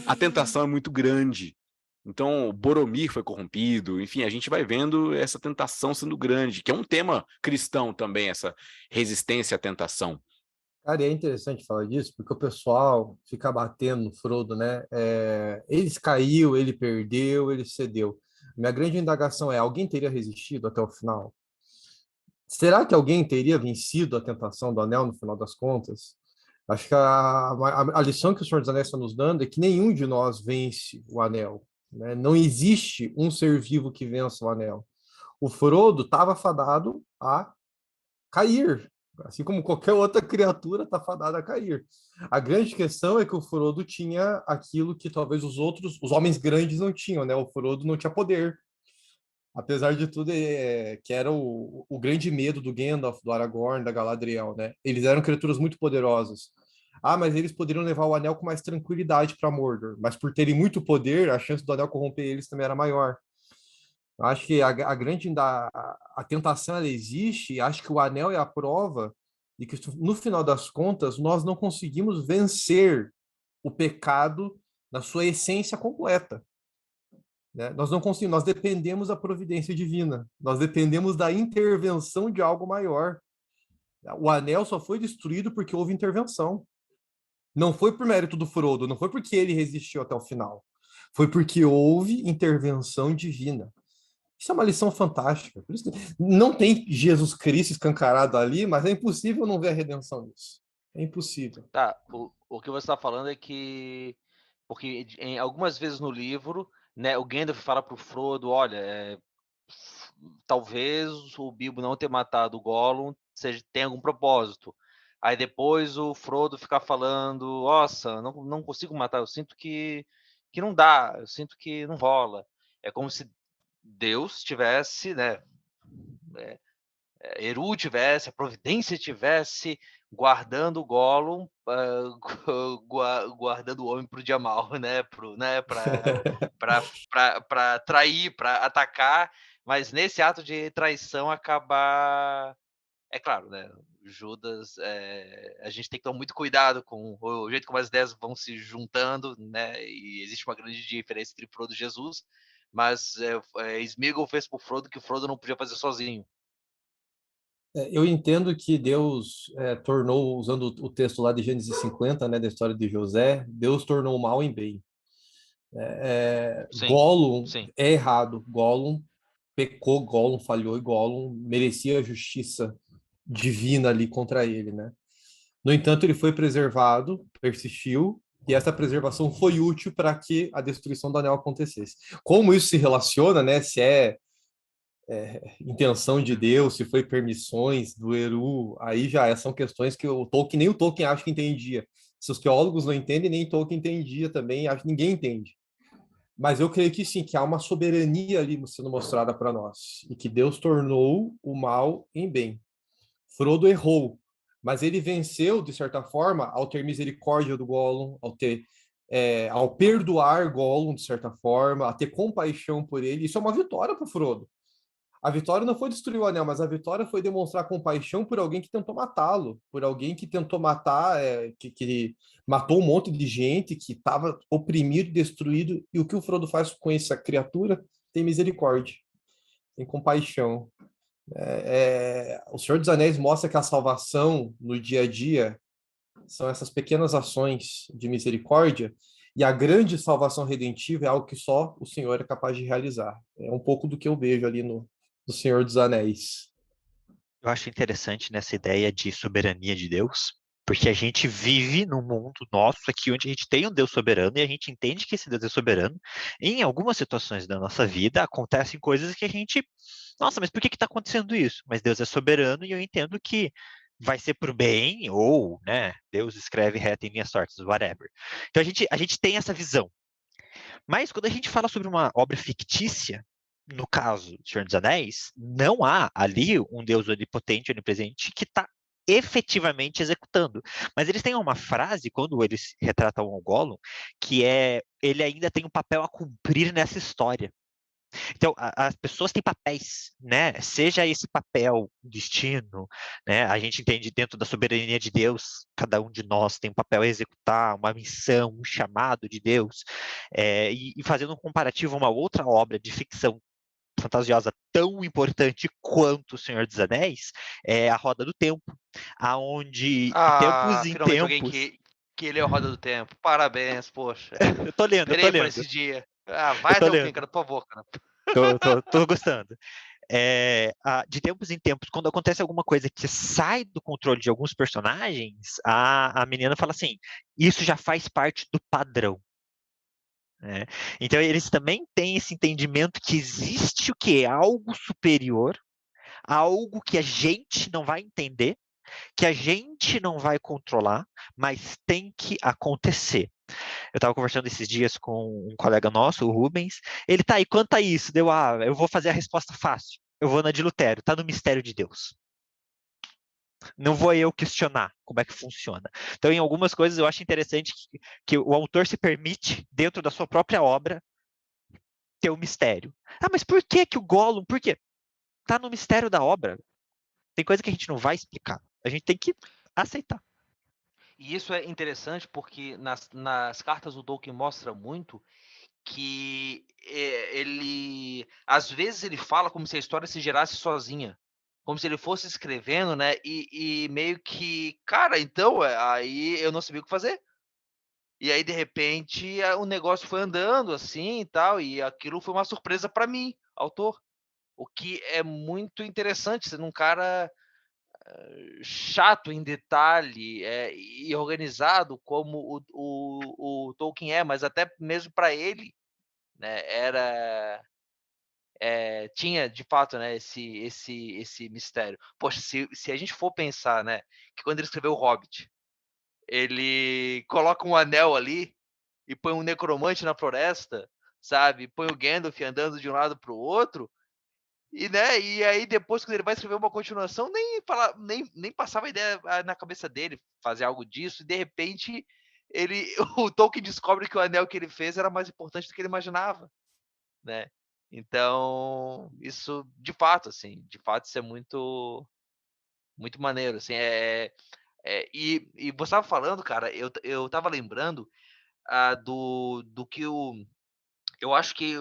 A tentação é muito grande. Então, o Boromir foi corrompido, enfim, a gente vai vendo essa tentação sendo grande, que é um tema cristão também, essa resistência à tentação. Cara, e é interessante falar disso, porque o pessoal fica batendo no Frodo, né? Ele caiu, ele perdeu, ele cedeu. Minha grande indagação é: alguém teria resistido até o final? Será que alguém teria vencido a tentação do anel no final das contas? Acho que a lição que o Senhor dos Anéis está nos dando é que nenhum de nós vence o anel, né? Não existe um ser vivo que vença o anel. O Frodo estava fadado a cair, assim como qualquer outra criatura está fadada a cair. A grande questão é que o Frodo tinha aquilo que talvez os homens grandes não tinham, né? O Frodo não tinha poder. Apesar de tudo, que era o grande medo do Gandalf, do Aragorn, da Galadriel, né? Eles eram criaturas muito poderosas. Mas eles poderiam levar o anel com mais tranquilidade para Mordor. Mas por terem muito poder, a chance do anel corromper eles também era maior. Eu acho que a tentação ela existe, e acho que o anel é a prova de que, no final das contas, nós não conseguimos vencer o pecado na sua essência completa, né? Nós não conseguimos, nós dependemos da providência divina, nós dependemos da intervenção de algo maior. O anel só foi destruído porque houve intervenção. Não foi por mérito do Frodo, não foi porque ele resistiu até o final. Foi porque houve intervenção divina. Isso é uma lição fantástica. Por isso não tem Jesus Cristo escancarado ali, mas é impossível não ver a redenção nisso. É impossível. Tá, o que você está falando é que. Porque algumas vezes no livro, né, o Gandalf fala pro Frodo: olha, talvez o Bilbo não ter matado o Gollum tenha algum propósito. Aí depois o Frodo ficar falando: nossa, não consigo matar, eu sinto que não dá, eu sinto que não rola. É como se Deus tivesse, né? Eru tivesse, a Providência tivesse guardando o Gollum, guardando o homem para o dia mal, né? Para trair, para atacar, mas nesse ato de traição acabar. É claro, né? Judas, a gente tem que tomar muito cuidado com o jeito como as ideias vão se juntando, né? E existe uma grande diferença entre Frodo e Jesus, mas Sméagol fez por Frodo que o Frodo não podia fazer sozinho. Eu entendo que Deus tornou, usando o texto lá de Gênesis 50, né, da história de José, Deus tornou o mal em bem. Sim, Gollum sim. é errado. Gollum pecou, Gollum falhou e Gollum merecia a justiça divina ali contra ele, né? No entanto, ele foi preservado, persistiu, e essa preservação foi útil para que a destruição do anel acontecesse. Como isso se relaciona, né? Se é intenção de Deus, se foi permissões do Eru, aí já são questões que o Tolkien, nem o Tolkien acha que entendia. Se os teólogos não entendem, nem Tolkien entendia também, acho que ninguém entende. Mas eu creio que sim, que há uma soberania ali sendo mostrada para nós, e que Deus tornou o mal em bem. Frodo errou, mas ele venceu, de certa forma, ao ter misericórdia do Gollum, ao perdoar Gollum, de certa forma, a ter compaixão por ele. Isso é uma vitória para Frodo. A vitória não foi destruir o anel, mas a vitória foi demonstrar compaixão por alguém que tentou matá-lo, por alguém que tentou matar, que matou um monte de gente, que estava oprimido, destruído. E o que o Frodo faz com essa criatura? Tem misericórdia, tem compaixão. O Senhor dos Anéis mostra que a salvação no dia a dia são essas pequenas ações de misericórdia, e a grande salvação redentiva é algo que só o Senhor é capaz de realizar. É um pouco do que eu vejo ali no Senhor dos Anéis. Eu acho interessante nessa ideia de soberania de Deus, porque a gente vive num mundo nosso aqui onde a gente tem um Deus soberano e a gente entende que esse Deus é soberano. E em algumas situações da nossa vida acontecem coisas que a gente, nossa, mas por que está acontecendo isso? Mas Deus é soberano e eu entendo que vai ser por bem ou, né, Deus escreve reto em minhas sortes, whatever. Então a gente tem essa visão. Mas quando a gente fala sobre uma obra fictícia, no caso do Senhor dos Anéis, não há ali um Deus onipotente, onipresente, que está efetivamente executando. Mas eles têm uma frase, quando eles retratam o Gollum, que é, ele ainda tem um papel a cumprir nessa história. Então, as pessoas têm papéis, né? Seja esse papel, destino, né? A gente entende dentro da soberania de Deus, cada um de nós tem um papel a executar, uma missão, um chamado de Deus. E fazendo um comparativo a uma outra obra de ficção fantasiosa tão importante quanto O Senhor dos Anéis, é A Roda do Tempo, aonde de tempos em Finalmente alguém tempos... que leu a Roda do Tempo. Parabéns, poxa. Eu tô lendo, eu tô Esperei por lendo, esse dia. eu Vai tô até o fim, lendo, cara, por favor, cara. tô gostando. De tempos em tempos, quando acontece alguma coisa que sai do controle de alguns personagens, a menina fala assim: isso já faz parte do padrão. Né? Então, eles também têm esse entendimento que existe o que? Algo superior, algo que a gente não vai entender, que a gente não vai controlar, mas tem que acontecer. Eu estava conversando esses dias com um colega nosso, o Rubens. Ele tá aí, quanto a isso? Eu vou fazer a resposta fácil. Eu vou na de Lutero, tá no mistério de Deus. Não vou eu questionar como é que funciona. Então, em algumas coisas, eu acho interessante que o autor se permite, dentro da sua própria obra, ter o mistério. Ah, mas por que o Gollum? Por quê? Tá no mistério da obra. Tem coisa que a gente não vai explicar. A gente tem que aceitar. E isso é interessante porque nas cartas o Tolkien mostra muito que ele, às vezes ele fala como se a história se gerasse sozinha, como se ele fosse escrevendo, né? E meio que, cara, então aí eu não sabia o que fazer. E aí de repente o negócio foi andando assim e tal, e aquilo foi uma surpresa para mim, autor. O que é muito interessante, sendo um cara chato em detalhe e organizado como o Tolkien é, mas até mesmo para ele, né, tinha de fato, né, esse mistério. Poxa, se a gente for pensar, né, que quando ele escreveu o Hobbit, ele coloca um anel ali e põe um necromante na floresta, sabe? Põe o Gandalf andando de um lado para o outro. E, né, e aí depois quando ele vai escrever uma continuação, nem passava a ideia na cabeça dele fazer algo disso, e de repente ele o Tolkien descobre que o anel que ele fez era mais importante do que ele imaginava, né. Então, isso de fato, assim, de fato isso é muito muito maneiro, assim, e você estava falando, cara, eu estava lembrando, do que eu acho que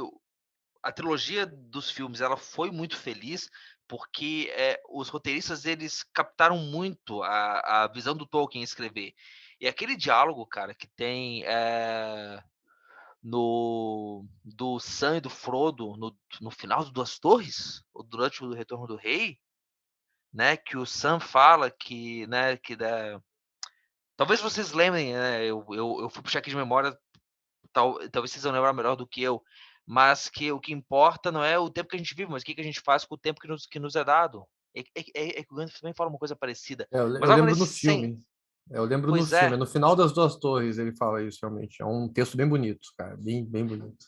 a trilogia dos filmes, ela foi muito feliz, porque os roteiristas eles captaram muito a visão do Tolkien escrever. E aquele diálogo, cara, que tem do Sam e do Frodo no final do Duas Torres, ou durante o Retorno do Rei, né, que o Sam fala que, né, talvez vocês lembrem, né, eu fui puxar aqui de memória, talvez vocês vão lembrar melhor do que eu, mas que o que importa não é o tempo que a gente vive, mas o que a gente faz com o tempo que nos é dado. Que o Gandalf também fala uma coisa parecida. Mas Eu algo lembro no nesse filme. Eu lembro no Pois filme. é. No final das Duas Torres ele fala isso, realmente. É um texto bem bonito, cara. Bem, bem bonito.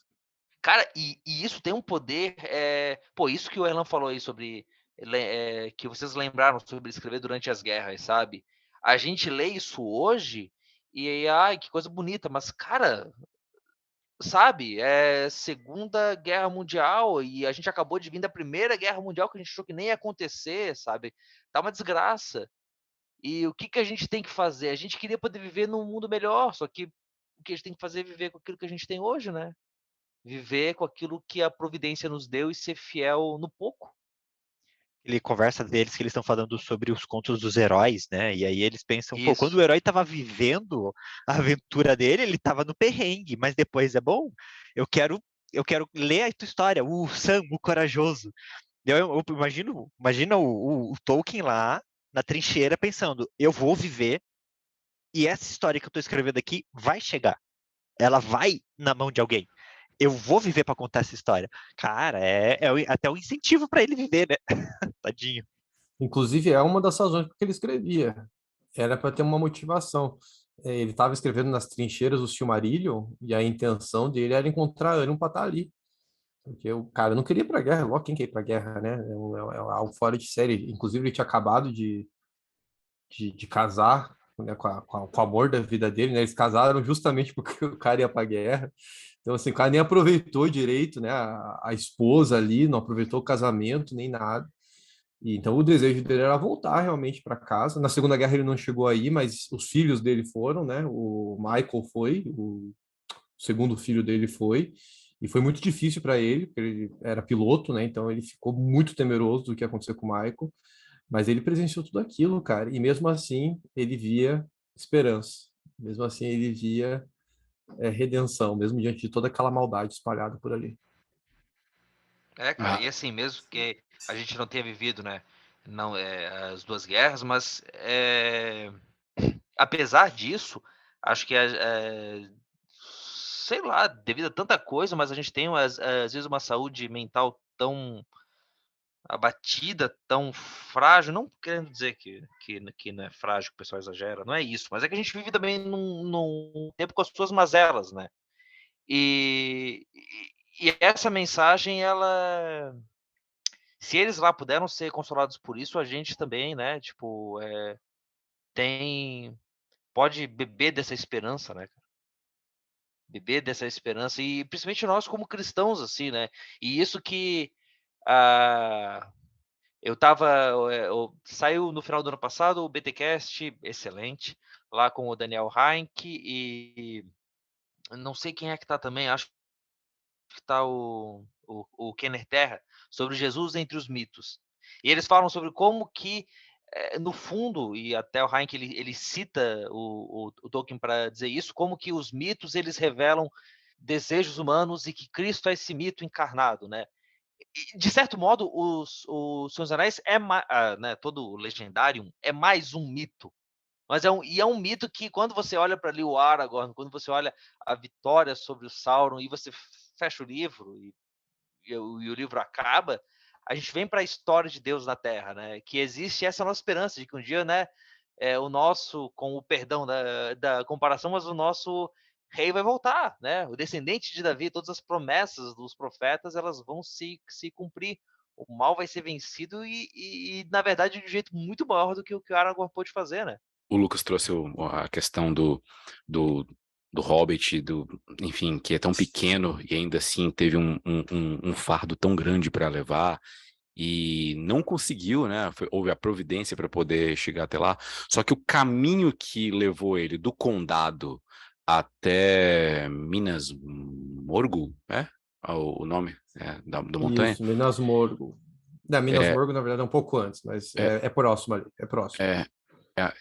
Cara, e isso tem um poder. Pô, isso que o Erlan falou aí sobre. Que vocês lembraram sobre escrever durante as guerras, sabe? A gente lê isso hoje e ai, que coisa bonita, mas, cara, sabe? É Segunda Guerra Mundial e a gente acabou de vir da Primeira Guerra Mundial que a gente achou que nem ia acontecer, sabe? Tá uma desgraça. E o que que a gente tem que fazer? A gente queria poder viver num mundo melhor, só que o que a gente tem que fazer é viver com aquilo que a gente tem hoje, né? Viver com aquilo que a providência nos deu e ser fiel no pouco. Ele conversa deles que eles estão falando sobre os contos dos heróis, né? E aí eles pensam, pô, quando o Isso. herói estava vivendo a aventura dele, ele estava no perrengue, mas depois é bom. Eu quero ler a tua história, o Sam, o corajoso. Eu imagina o Tolkien lá na trincheira pensando, eu vou viver e essa história que eu estou escrevendo aqui vai chegar. Ela vai na mão de alguém. Eu vou viver para contar essa história. Cara, até um incentivo para ele viver, né? Tadinho. Inclusive, é uma das razões porque ele escrevia. Era para ter uma motivação. Ele estava escrevendo nas trincheiras do Silmarillion e a intenção dele era encontrar Ânion para estar ali. Porque o cara não queria ir para a guerra. Logo, quem quer ir para a guerra, né? É algo fora de série. Inclusive, ele tinha acabado de casar, né, com o amor da vida dele, né? Eles casaram justamente porque o cara ia para a guerra. Então, assim, o cara nem aproveitou direito, né? A esposa ali, não aproveitou o casamento, nem nada. E, então, o desejo dele era voltar realmente para casa. Na Segunda Guerra ele não chegou aí, mas os filhos dele foram, né? O Michael foi, o segundo filho dele foi. E foi muito difícil para ele, porque ele era piloto, né? Então ele ficou muito temeroso do que ia acontecer com o Michael. Mas ele presenciou tudo aquilo, cara. E mesmo assim, ele via esperança. Mesmo assim, ele via redenção, mesmo diante de toda aquela maldade espalhada por ali. Cara, e assim, mesmo que a gente não tenha vivido, né, não, as duas guerras, mas apesar disso, acho que sei lá, devido a tanta coisa, mas a gente tem às vezes uma saúde mental tão abatida, tão frágil, não querendo dizer que não é frágil, que o pessoal exagera, não é isso, mas é que a gente vive também num tempo com as suas mazelas, né? E, e essa mensagem, ela, se eles lá puderam ser consolados por isso, a gente também, né? Tipo, pode beber dessa esperança, né? Beber dessa esperança e principalmente nós como cristãos, assim, né? E isso que ah, eu tava, saiu no final do ano passado o BTcast, excelente, lá com o Daniel Heinck e não sei quem é que tá também, acho que está o Kenner Terra, sobre Jesus entre os mitos. E eles falam sobre como que, no fundo, e até o Heinck ele cita o Tolkien para dizer isso, como que os mitos eles revelam desejos humanos e que Cristo é esse mito encarnado, né? E, de certo modo, o Senhor dos Anéis né, todo o Legendarium é mais um mito. Mas é um mito que, quando você olha para ali o Aragorn, quando você olha a vitória sobre o Sauron e você fecha o livro e o livro acaba, a gente vem para a história de Deus na Terra, né? Que existe essa nossa esperança de que um dia, né, o nosso, com o perdão da comparação, mas o nosso rei vai voltar, né? O descendente de Davi, todas as promessas dos profetas, elas vão se cumprir. O mal vai ser vencido e, na verdade, de um jeito muito maior do que o que o Aragorn pôde fazer, né? O Lucas trouxe a questão do, do Hobbit, enfim, que é tão pequeno e ainda assim teve um fardo tão grande para levar e não conseguiu, né? Houve a providência para poder chegar até lá. Só que o caminho que levou ele do condado até Minas Morgul, o nome da montanha? Isso, Minas Morgul. Na Minas Morgul, na verdade, é um pouco antes, mas é próximo ali, é próximo.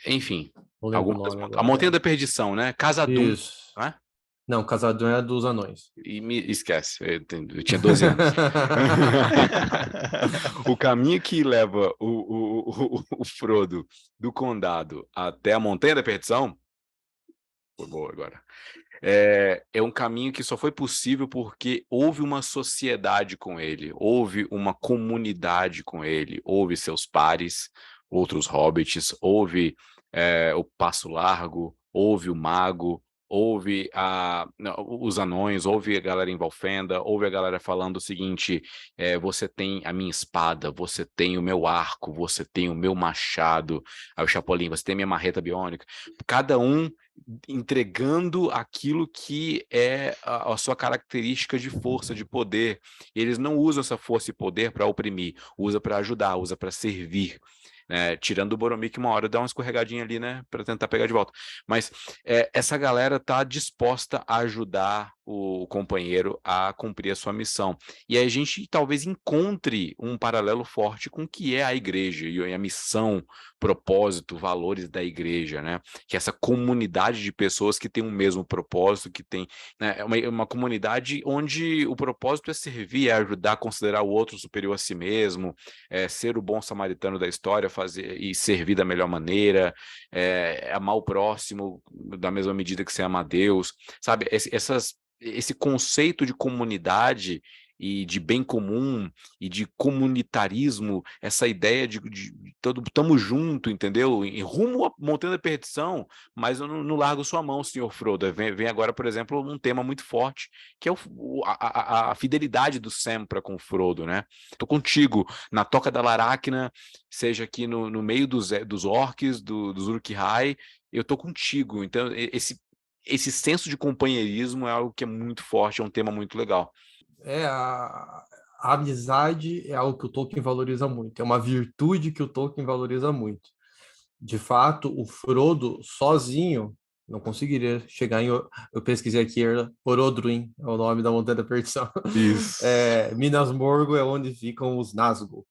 Enfim, Não lembro o nome a agora. Montanha da Perdição, né? Khazad-dûm, Isso. não é? Não, Khazad-dûm é dos anões. E me esquece, eu tinha 12 anos. O caminho que leva o Frodo do Condado até a Montanha da Perdição, foi boa agora, é um caminho que só foi possível porque houve uma sociedade com ele, houve uma comunidade com ele, houve seus pares, outros hobbits, houve o Passo Largo, houve o Mago, houve os anões, houve a galera em Valfenda, houve a galera falando o seguinte, você tem a minha espada, você tem o meu arco, você tem o meu machado, aí o Chapolin, você tem a minha marreta biônica, cada um entregando aquilo que é a sua característica de força, de poder. Eles não usam essa força e poder para oprimir, usa para ajudar, usa para servir. Tirando o Boromir, que uma hora dá uma escorregadinha ali, né, para tentar pegar de volta. Mas essa galera tá disposta a ajudar o companheiro a cumprir a sua missão. E aí a gente talvez encontre um paralelo forte com o que é a igreja e a missão, propósito, valores da igreja, né? Que é essa comunidade de pessoas que tem o mesmo propósito, que tem, né, uma comunidade onde o propósito é servir, é ajudar, considerar o outro superior a si mesmo, ser o bom samaritano da história, fazer e servir da melhor maneira, amar o próximo da mesma medida que você ama a Deus, sabe? Esse conceito de comunidade e de bem comum e de comunitarismo, essa ideia de todo estamos junto, entendeu? Em rumo à Montanha da Perdição, mas eu não largo sua mão, senhor Frodo. Vem agora, por exemplo, um tema muito forte, que é a fidelidade do Sam para com o Frodo, né? Tô contigo na Toca da Laracna, seja aqui no meio dos orcs, dos Uruk-hai, eu tô contigo. Então, esse senso de companheirismo é algo que é muito forte, é um tema muito legal. A amizade é algo que o Tolkien valoriza muito, é uma virtude que o Tolkien valoriza muito. De fato, o Frodo sozinho não conseguiria chegar em... Eu pesquisei aqui, Orodruin é o nome da Montanha da Perdição. Isso. Minas Morgul é onde ficam os Nazgûl.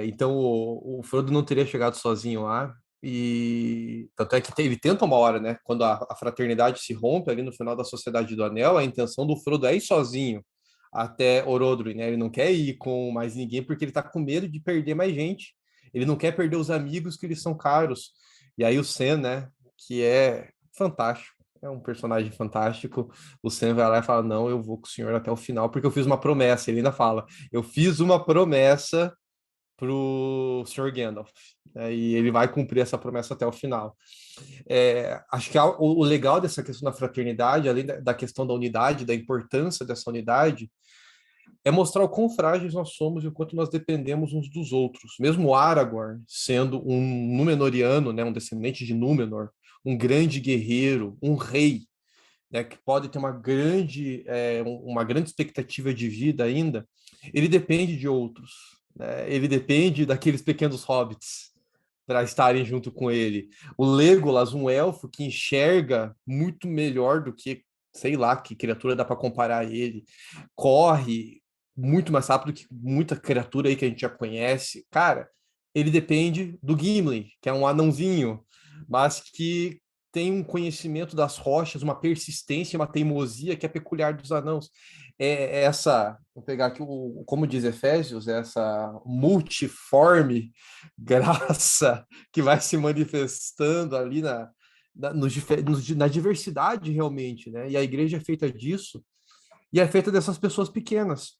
Então, o Frodo não teria chegado sozinho lá, e tanto é que ele tenta uma hora, né? Quando a fraternidade se rompe ali no final da Sociedade do Anel, a intenção do Frodo é ir sozinho até Orodruin, né? Ele não quer ir com mais ninguém porque ele tá com medo de perder mais gente. Ele não quer perder os amigos que lhe são caros. E aí o Sam, né? Que é fantástico. É um personagem fantástico. O Sam vai lá e fala: não, eu vou com o senhor até o final, porque eu fiz uma promessa. Ele ainda fala: eu fiz uma promessa pro Sr. Gandalf, né? E ele vai cumprir essa promessa até o final. Acho que o legal dessa questão da fraternidade, além da questão da unidade, da importância dessa unidade, é mostrar o quão frágeis nós somos e o quanto nós dependemos uns dos outros. Mesmo Aragorn, sendo um Númenoriano, né, um descendente de Númenor, um grande guerreiro, um rei, né, que pode ter uma grande expectativa de vida ainda, ele depende de outros, né? Ele depende daqueles pequenos hobbits para estarem junto com ele. O Legolas, um elfo que enxerga muito melhor do que, sei lá, que criatura dá para comparar a ele, corre muito mais rápido que muita criatura aí que a gente já conhece. Cara, ele depende do Gimli, que é um anãozinho, mas que tem um conhecimento das rochas, uma persistência, uma teimosia que é peculiar dos anãos. Vou pegar aqui, como diz Efésios, essa multiforme graça que vai se manifestando ali na diversidade realmente, né? E a igreja é feita disso, e é feita dessas pessoas pequenas.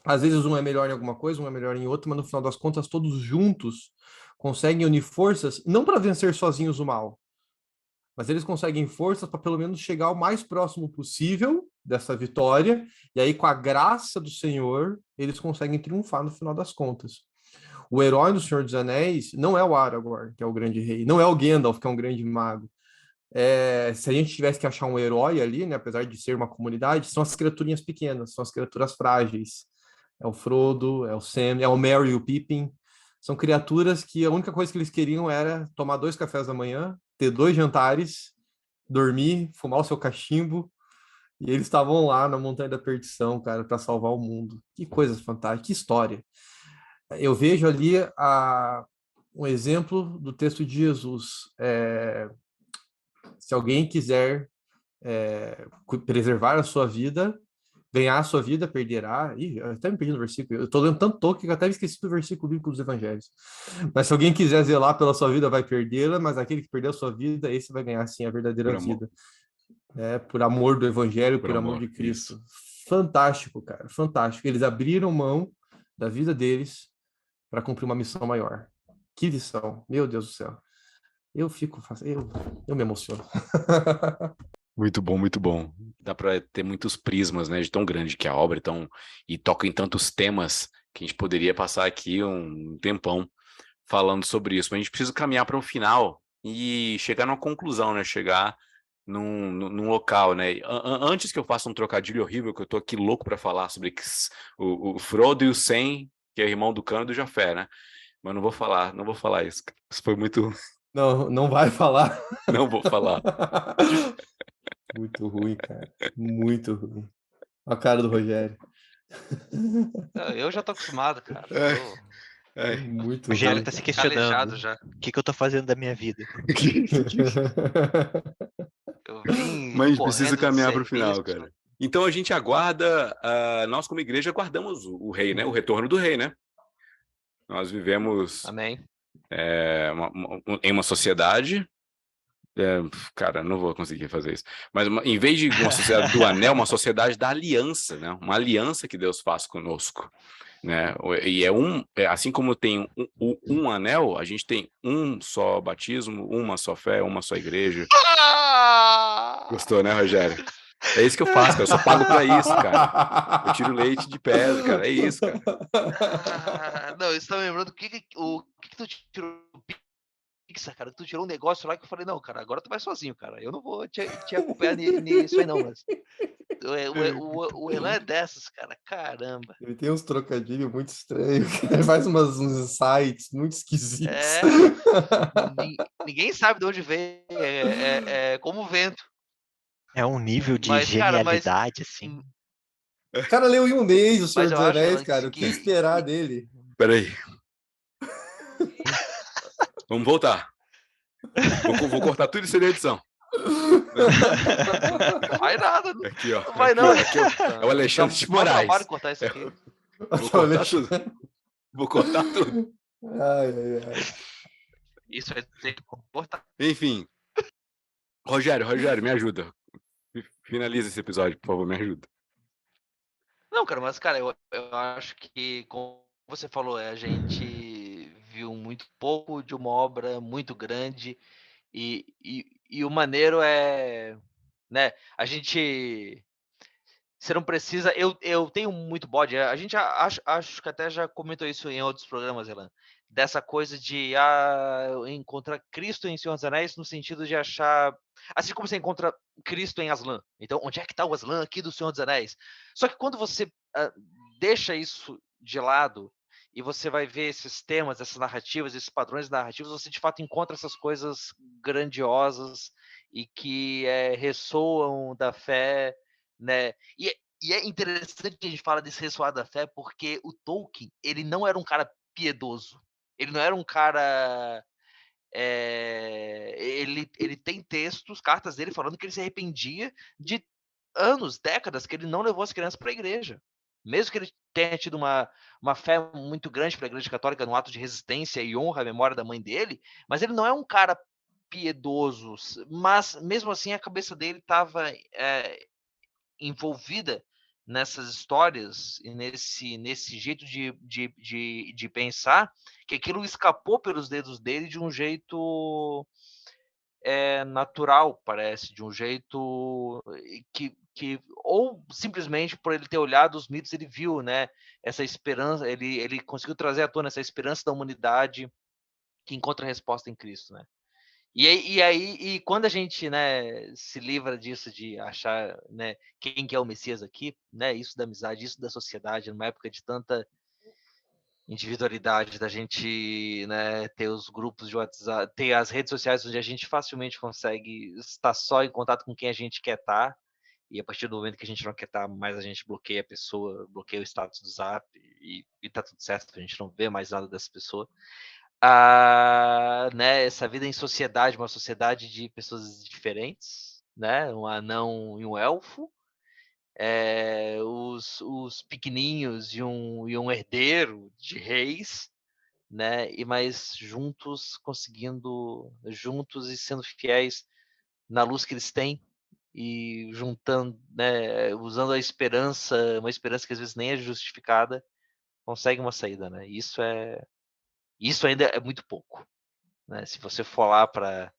Às vezes um é melhor em alguma coisa, um é melhor em outra, mas no final das contas todos juntos conseguem unir forças, não para vencer sozinhos o mal, mas eles conseguem forças para pelo menos chegar o mais próximo possível dessa vitória, e aí com a graça do Senhor, eles conseguem triunfar no final das contas. O herói do Senhor dos Anéis não é o Aragorn, que é o grande rei, não é o Gandalf, que é um grande mago. Se a gente tivesse que achar um herói ali, né, apesar de ser uma comunidade, são as criaturinhas pequenas, são as criaturas frágeis. É o Frodo, é o Sam, é o Merry e o Pippin. São criaturas que a única coisa que eles queriam era tomar 2 cafés da manhã, ter 2 jantares, dormir, fumar o seu cachimbo, e eles estavam lá na Montanha da Perdição, cara, para salvar o mundo. Que coisa fantástica, que história. eu vejo ali um exemplo do texto de Jesus. Se alguém quiser preservar a sua vida, ganhar a sua vida, perderá. Ih, eu até me perdi no versículo. Eu tô lendo tanto Tolkien que eu até esqueci do versículo bíblico dos evangelhos. Mas se alguém quiser zelar pela sua vida, vai perdê-la, mas aquele que perdeu a sua vida, esse vai ganhar, sim, a verdadeira Por amor. vida. Por amor do evangelho, Por por amor amor, de Cristo. Fantástico, cara, fantástico. Eles abriram mão da vida deles para cumprir uma missão maior. Que lição, meu Deus do céu. Eu me emociono. Muito bom, muito bom. Dá para ter muitos prismas, né, de tão grande que é a obra, e toca em tantos temas que a gente poderia passar aqui um tempão falando sobre isso. Mas a gente precisa caminhar para um final e chegar numa conclusão, né? Chegar num local, né? Antes que eu faça um trocadilho horrível, que eu tô aqui louco para falar sobre o Frodo e o Sam, que é irmão do Cano e do Jafé, né? Mas não vou falar isso. Isso foi muito. Não, não vai falar. Não vou falar. Muito ruim, cara. Muito ruim. A cara do Rogério. Eu já tô acostumado, cara. Muito O ruim. Rogério tá se questionando. Calejado já. O que eu tô fazendo da minha vida? Eu vim Mas a gente precisa correndo do caminhar para o serviço. final, cara. Então a gente aguarda, nós como igreja aguardamos o rei, né? O retorno do rei, né? Nós vivemos Amém. em uma sociedade. Cara, não vou conseguir fazer isso. Mas em vez de uma sociedade do anel, uma sociedade da aliança, né? Uma aliança que Deus faz conosco, né? E assim como tem um anel, a gente tem um só batismo, uma só fé, uma só igreja. Gostou, né, Rogério? É isso que eu faço, cara. Eu sou pago pra isso, cara. Eu tiro leite de pedra, cara. É isso, cara. Não, isso tá me lembrando o que tu tirou Pixar, cara? Tu tirou um negócio lá que eu falei, não, cara, agora tu vai sozinho, cara. Eu não vou te acompanhar nisso aí, não, mas. O Elan é dessas, cara. Caramba. Ele tem uns trocadilhos muito estranhos. Ele faz uns insights muito esquisitos. Ninguém sabe de onde veio. É como o vento. É um nível de Mas, cara, genialidade, assim. O cara leu em um mês o Senhor Mas eu dos acho, Anéis, Elan, cara. O que esperar dele? Peraí. Vamos voltar. Vou cortar tudo isso na edição. Não vai nada. Aqui, ó. Não vai, Aqui, não. ó, aqui, ó. É o Alexandre de Moraes. Trabalho cortar isso aqui. Vou cortar tudo. Vou cortar tudo. Ai. Isso vai ter que cortar. Enfim. Rogério, me ajuda. Finaliza esse episódio, por favor, me ajuda. Não, cara, mas, cara, eu acho que, como você falou, a gente viu muito pouco de uma obra muito grande e o maneiro é, né, a gente... Você não precisa... Eu tenho muito bode. A gente acho que até já comentou isso em outros programas, Elan. Dessa coisa de encontrar Cristo em Senhor dos Anéis no sentido de achar... Assim como você encontra Cristo em Aslan. Então, onde é que está o Aslan aqui do Senhor dos Anéis? Só que quando você deixa isso de lado e você vai ver esses temas, essas narrativas, esses padrões narrativos, você de fato encontra essas coisas grandiosas e que ressoam da fé, né? E é interessante que a gente fala desse ressoar da fé, porque o Tolkien, ele não era um cara piedoso. Ele não era um cara... ele tem textos, cartas dele falando que ele se arrependia de anos, décadas, que ele não levou as crianças para a igreja. Mesmo que ele tenha tido uma fé muito grande para a Igreja Católica no ato de resistência e honra à memória da mãe dele, mas ele não é um cara piedoso. Mas, mesmo assim, a cabeça dele estava envolvida nessas histórias e nesse jeito de pensar, que aquilo escapou pelos dedos dele de um jeito natural, parece, de um jeito que ou simplesmente por ele ter olhado os mitos, ele viu, né, essa esperança, ele conseguiu trazer à tona essa esperança da humanidade que encontra resposta em Cristo, né? E quando a gente, né, se livra disso de achar, né, quem que é o Messias aqui, né, isso da amizade, isso da sociedade, numa época de tanta individualidade, da gente, né, ter os grupos de WhatsApp, ter as redes sociais onde a gente facilmente consegue estar só em contato com quem a gente quer estar, e a partir do momento que a gente não quer estar mais, a gente bloqueia a pessoa, bloqueia o status do Zap, e tá tudo certo, a gente não vê mais nada dessa pessoa. Né, essa vida em sociedade, uma sociedade de pessoas diferentes, né, um anão e um elfo, os pequeninhos e um herdeiro de reis, né, e mais juntos, conseguindo, juntos e sendo fiéis na luz que eles têm, e juntando, né, usando a esperança, uma esperança que às vezes nem é justificada, consegue uma saída, né? Isso ainda é muito pouco, né? Se você for lá para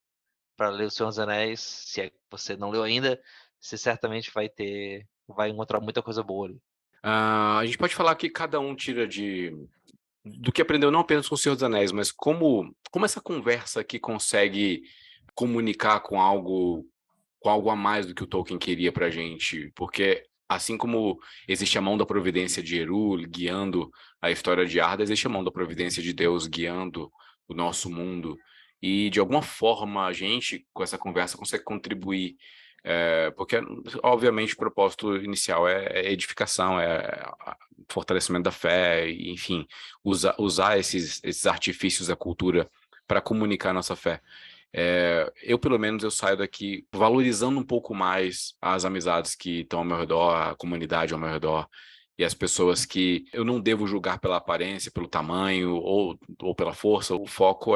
ler O Senhor dos Anéis, se é que você não leu ainda, você certamente vai encontrar muita coisa boa ali. A gente pode falar que cada um tira do que aprendeu não apenas com o Senhor dos Anéis, mas como essa conversa aqui consegue comunicar com algo a mais do que o Tolkien queria pra gente, porque assim como existe a mão da providência de Eru guiando a história de Arda, existe a mão da providência de Deus guiando o nosso mundo, e de alguma forma a gente, com essa conversa, consegue contribuir, porque obviamente o propósito inicial é edificação, fortalecimento da fé, e, enfim, usar esses artifícios da cultura para comunicar a nossa fé. Eu, pelo menos, eu saio daqui valorizando um pouco mais as amizades que estão ao meu redor, a comunidade ao meu redor, e as pessoas que eu não devo julgar pela aparência, pelo tamanho ou pela força. O foco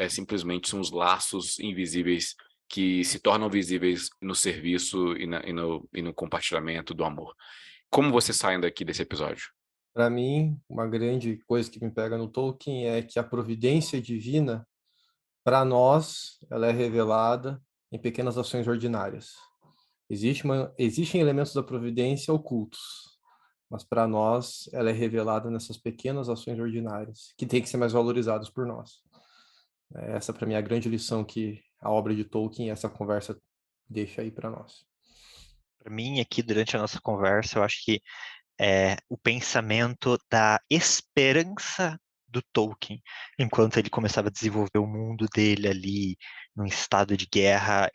simplesmente são os laços invisíveis que se tornam visíveis no serviço e no compartilhamento do amor. Como vocês saem daqui desse episódio? Para mim, uma grande coisa que me pega no Tolkien é que a providência divina, para nós, ela é revelada em pequenas ações ordinárias. Existem elementos da providência ocultos, mas para nós ela é revelada nessas pequenas ações ordinárias, que têm que ser mais valorizadas por nós. Essa, para mim, é a grande lição que a obra de Tolkien e essa conversa deixa aí para nós. Para mim, aqui durante a nossa conversa, eu acho que o pensamento da esperança do Tolkien, enquanto ele começava a desenvolver o mundo dele ali, num estado de guerra,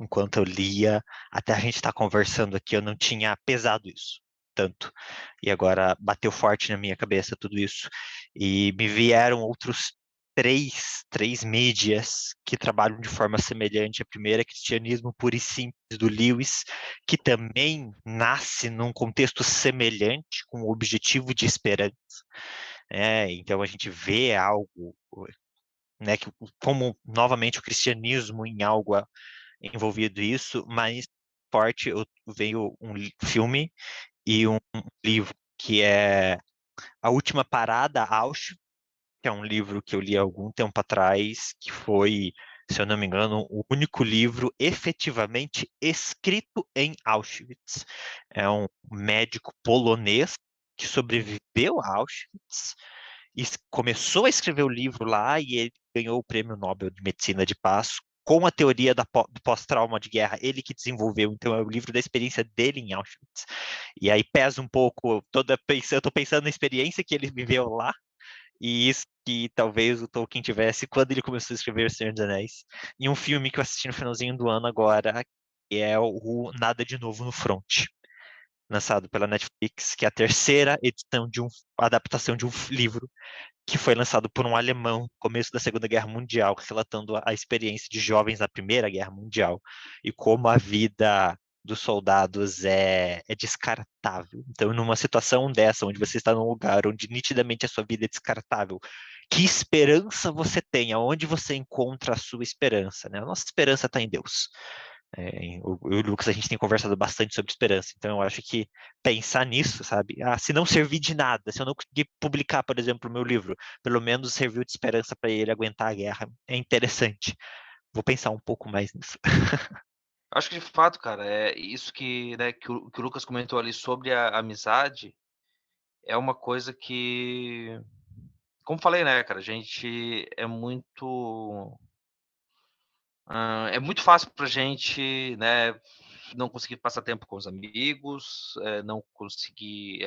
enquanto eu lia, até a gente estar conversando aqui, eu não tinha pesado isso tanto. E agora bateu forte na minha cabeça tudo isso. E me vieram outros três mídias que trabalham de forma semelhante. A primeira é Cristianismo Puro e Simples, do Lewis, que também nasce num contexto semelhante, com o objetivo de esperança. Então a gente vê algo, né, como novamente o cristianismo em algo envolvido isso, mas forte veio um filme e um livro que é A Última Parada, Auschwitz, que é um livro que eu li há algum tempo atrás, que foi, se eu não me engano, o único livro efetivamente escrito em Auschwitz. É um médico polonês que sobreviveu a Auschwitz e começou a escrever o livro lá, e ele ganhou o Prêmio Nobel de Medicina de Paz com a teoria do pós-trauma de guerra, ele que desenvolveu. Então é o livro da experiência dele em Auschwitz. E aí pesa um pouco, eu estou pensando na experiência que ele viveu lá, e isso que talvez o Tolkien tivesse quando ele começou a escrever O Senhor dos Anéis. E um filme que eu assisti no finalzinho do ano agora, que é o Nada de Novo no Front, lançado pela Netflix, que é a terceira edição de uma adaptação de um livro que foi lançado por um alemão no começo da Segunda Guerra Mundial, relatando a experiência de jovens na Primeira Guerra Mundial e como a vida dos soldados é descartável. Então, numa situação dessa, onde você está num lugar onde nitidamente a sua vida é descartável, que esperança você tem? Aonde você encontra a sua esperança? Né? A nossa esperança está em Deus. Eu e o Lucas, a gente tem conversado bastante sobre esperança, então eu acho que pensar nisso, sabe? Se não servir de nada, se eu não conseguir publicar, por exemplo, o meu livro, pelo menos serviu de esperança para ele aguentar a guerra, é interessante. Vou pensar um pouco mais nisso. Acho que de fato, cara, é isso que, né, que o Lucas comentou ali sobre a amizade, é uma coisa que, como falei, né, cara, a gente é muito fácil pra gente, né, não conseguir passar tempo com os amigos, não conseguir,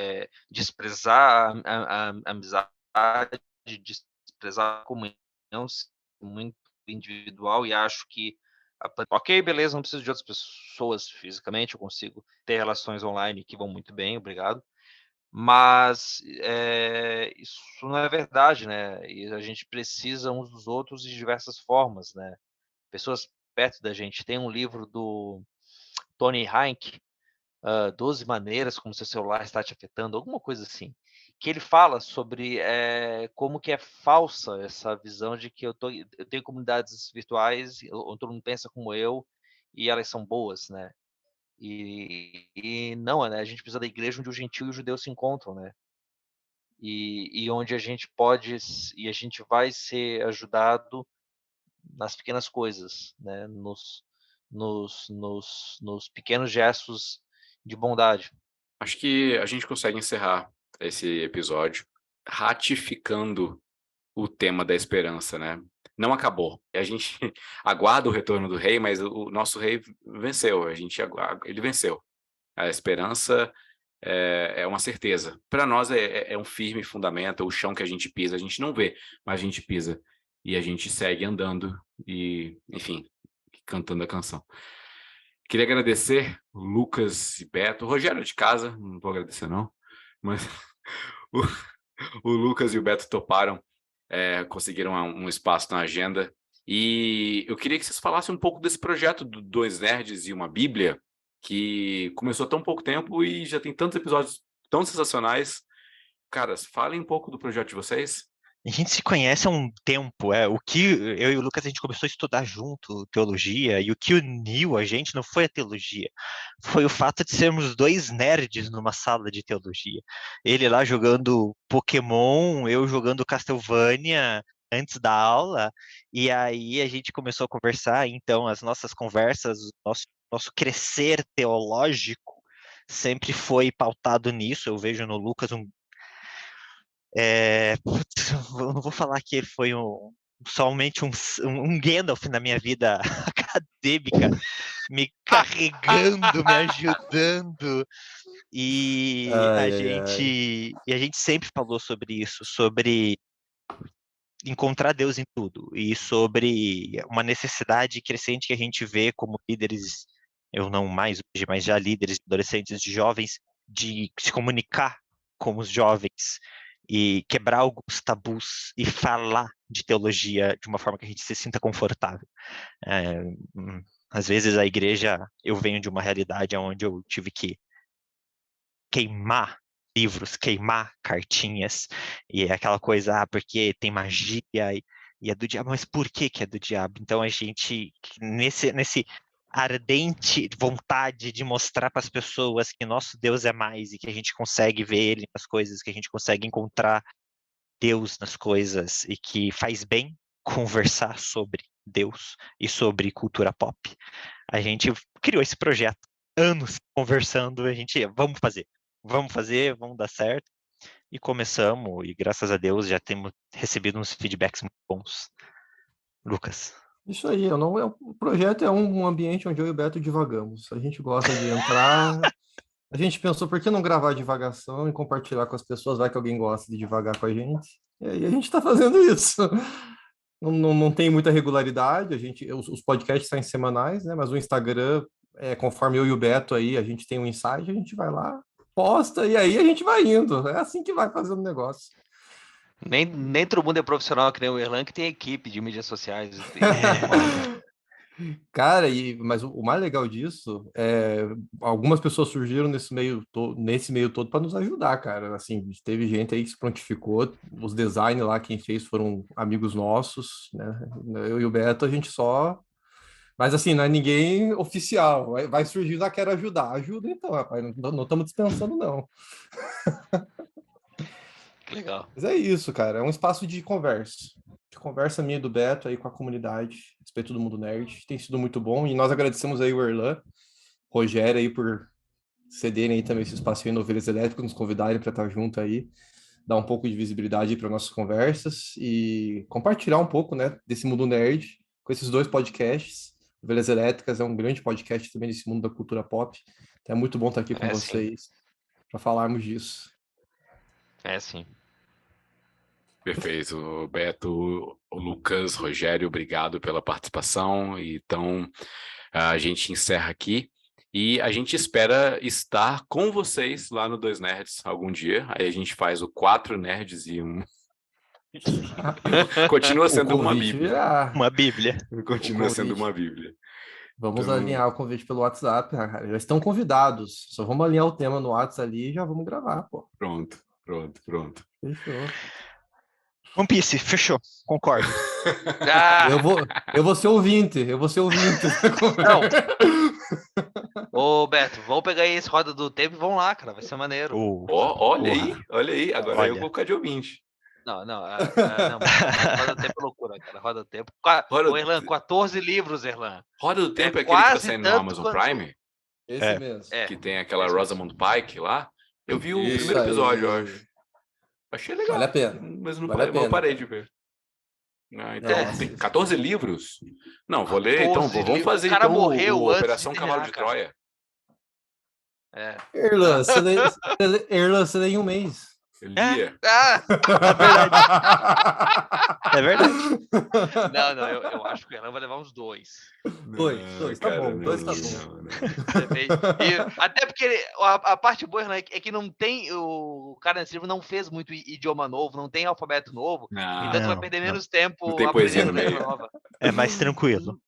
desprezar a amizade, desprezar a comunhão, ser muito individual, e acho que Ok, beleza, não preciso de outras pessoas fisicamente, eu consigo ter relações online que vão muito bem, obrigado. Mas isso não é verdade, né? E a gente precisa uns dos outros de diversas formas, né? Pessoas perto da gente. Tem um livro do Tony Reinck, 12 maneiras como seu celular está te afetando, alguma coisa assim, que ele fala sobre como que é falsa essa visão de que eu tenho comunidades virtuais, onde todo mundo pensa como eu, e elas são boas, né? E não, né? A gente precisa da igreja onde o gentil e o judeu se encontram, né? E onde a gente pode, e a gente vai ser ajudado nas pequenas coisas, né? Nos pequenos gestos de bondade. Acho que a gente consegue encerrar esse episódio ratificando o tema da esperança, né? Não acabou. A gente aguarda o retorno do rei, mas o nosso rei venceu. Ele venceu. A esperança é uma certeza. Para nós é um firme fundamento, o chão que a gente pisa. A gente não vê, mas a gente pisa. E a gente segue andando e, enfim, cantando a canção. Queria agradecer Lucas e Beto. O Rogério é de casa, não vou agradecer não, mas o, o Lucas e o Beto toparam, conseguiram um espaço na agenda. E eu queria que vocês falassem um pouco desse projeto do Dois Nerds e uma Bíblia, que começou há tão pouco tempo e já tem tantos episódios tão sensacionais. Caras, falem um pouco do projeto de vocês. A gente se conhece há um tempo, o que eu e o Lucas a gente começou a estudar junto teologia, e o que uniu a gente não foi a teologia, foi o fato de sermos dois nerds numa sala de teologia. Ele lá jogando Pokémon, eu jogando Castlevania antes da aula, e aí a gente começou a conversar, então as nossas conversas, nosso crescer teológico sempre foi pautado nisso. Eu vejo no Lucas eu não vou falar que ele foi somente um Gandalf na minha vida acadêmica, me carregando, me ajudando, e a Ai, ai, ai. gente, e a gente sempre falou sobre isso, sobre encontrar Deus em tudo, e sobre uma necessidade crescente que a gente vê como líderes, eu não mais hoje, mas já líderes, adolescentes, de jovens, de se comunicar com os jovens e quebrar alguns tabus e falar de teologia de uma forma que a gente se sinta confortável. É, às vezes a igreja, eu venho de uma realidade onde eu tive que queimar livros, queimar cartinhas, e é aquela coisa, porque tem magia e é do diabo, mas por que que é do diabo? Então a gente, nesse ardente vontade de mostrar para as pessoas que nosso Deus é mais e que a gente consegue ver Ele nas coisas, que a gente consegue encontrar Deus nas coisas e que faz bem conversar sobre Deus e sobre cultura pop. A gente criou esse projeto, anos conversando, a gente, vamos fazer, vamos dar certo. E começamos, e graças a Deus já temos recebido uns feedbacks muito bons. Lucas. Isso aí, eu não, o projeto é um ambiente onde eu e o Beto divagamos. A gente gosta de entrar. A gente pensou, por que não gravar divagação e compartilhar com as pessoas? Vai que alguém gosta de divagar com a gente. E aí a gente está fazendo isso. Não tem muita regularidade, os podcasts saem semanais, né? Mas o Instagram, conforme eu e o Beto aí, a gente tem um insight, a gente vai lá, posta, e aí a gente vai indo. É assim que vai fazendo o negócio. Nem todo mundo é profissional que nem o Erlan, que tem equipe de mídias sociais. Cara, mas o mais legal disso algumas pessoas surgiram nesse meio todo para nos ajudar, cara. Assim, teve gente aí que se prontificou, os designs lá, quem fez foram amigos nossos, né? Eu e o Beto, a gente só. Mas assim, não é ninguém oficial. Vai surgir lá, quero ajudar. Ajuda então, rapaz. Não estamos dispensando, não. Legal. Mas é isso, cara. É um espaço de conversa. De conversa minha e do Beto aí com a comunidade, a respeito do mundo nerd. Tem sido muito bom. E nós agradecemos aí o Erlan, Rogério aí por cederem aí também esse espaço aí no Ovelhas Elétricas, nos convidarem para estar junto aí, dar um pouco de visibilidade para nossas conversas e compartilhar um pouco, né, desse mundo nerd com esses dois podcasts. Ovelhas Elétricas é um grande podcast também desse mundo da cultura pop. Então é muito bom estar aqui com Sim. vocês para falarmos disso. Sim. Perfeito. Beto, o Lucas, Rogério, obrigado pela participação. Então, a gente encerra aqui e a gente espera estar com vocês lá no Dois Nerds algum dia. Aí a gente faz o 4 Nerds e um... Continua sendo O uma convite bíblia. virá. Uma bíblia. Continua sendo convite. uma bíblia. Vamos Então- alinhar o convite pelo WhatsApp, cara. Já estão convidados. Só vamos alinhar o tema no WhatsApp ali e já vamos gravar, pô. Pronto. Fechou. One Piece, fechou. Concordo. Ah, Eu vou ser ouvinte. Não. Ô, Beto, vamos pegar aí esse Roda do Tempo e vamos lá, cara. Vai ser maneiro. Olha aí. Agora eu Olha. vou ficar de ouvinte. Não, mas Roda do Tempo é loucura, cara. Roda do Tempo. Roda Ô, do Erlan, 14 livros, Erlan. Roda do Tempo é aquele que tá quase saindo no tanto Amazon quanto- Prime, Esse mesmo. É. que tem aquela esse Rosamund Pike lá. Eu vi o Isso primeiro episódio, eu aí. acho. Achei legal. Vale a pena. Mas não Vale a parei, pena, parei cara. de ver. Então, Nossa, tem isso. 14 livros? Não, vou ler, então, 14 vamos livros. fazer O cara então morreu o antes de Operação Cavalo de terminar, Troia. É. Erlan, você lê em um mês. Eu lia. Ah! É verdade. Não, eu acho que o Erlan vai levar uns 2. Dois, tá bom, dois tá bom. Até porque a parte boa, Erlan, é que não tem. O cara nesse livro não fez muito idioma novo, não tem alfabeto novo. Então tu vai perder menos tempo Não tem poesia no aprendendo meio. letra nova. É mais tranquilo.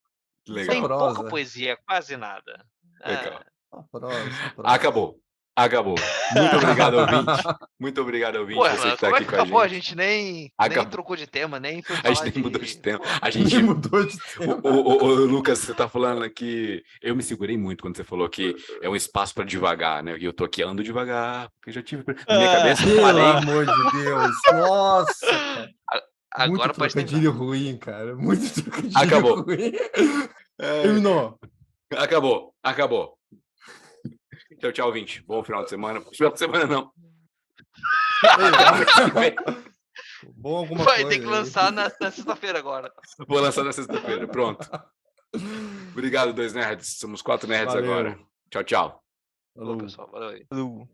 Legal. Tem Prosa. pouca poesia, quase nada. Legal. Só prosa. Acabou. Muito obrigado, ouvinte. Muito obrigado, ouvinte, Pô, você Erlan, que tá como é aqui que com a acabou? A gente. gente nem Acabou. trocou de tema, nem foi A falar gente nem mudou de tema. A A gente gente mudou de tema. Ô, Lucas, você tá falando que eu me segurei muito quando você falou que é um espaço para devagar, né? E eu tô aqui ando devagar, porque eu já tive na minha cabeça, eu Pelo parei. amor de Deus. Nossa, cara. Agora Muito pode terminar. trocadilho ruim, cara. Muito trocadilho Acabou. ruim. É, Terminou. acabou. Tchau, ouvinte. Bom final de semana. Final de semana não. Bom alguma Vai coisa. ter que lançar na sexta-feira agora. Vou lançar na sexta-feira. Pronto. Obrigado, Dois Nerds. Somos 4 nerds Valeu. agora. Tchau. Ô, pessoal, valeu aí. Falou.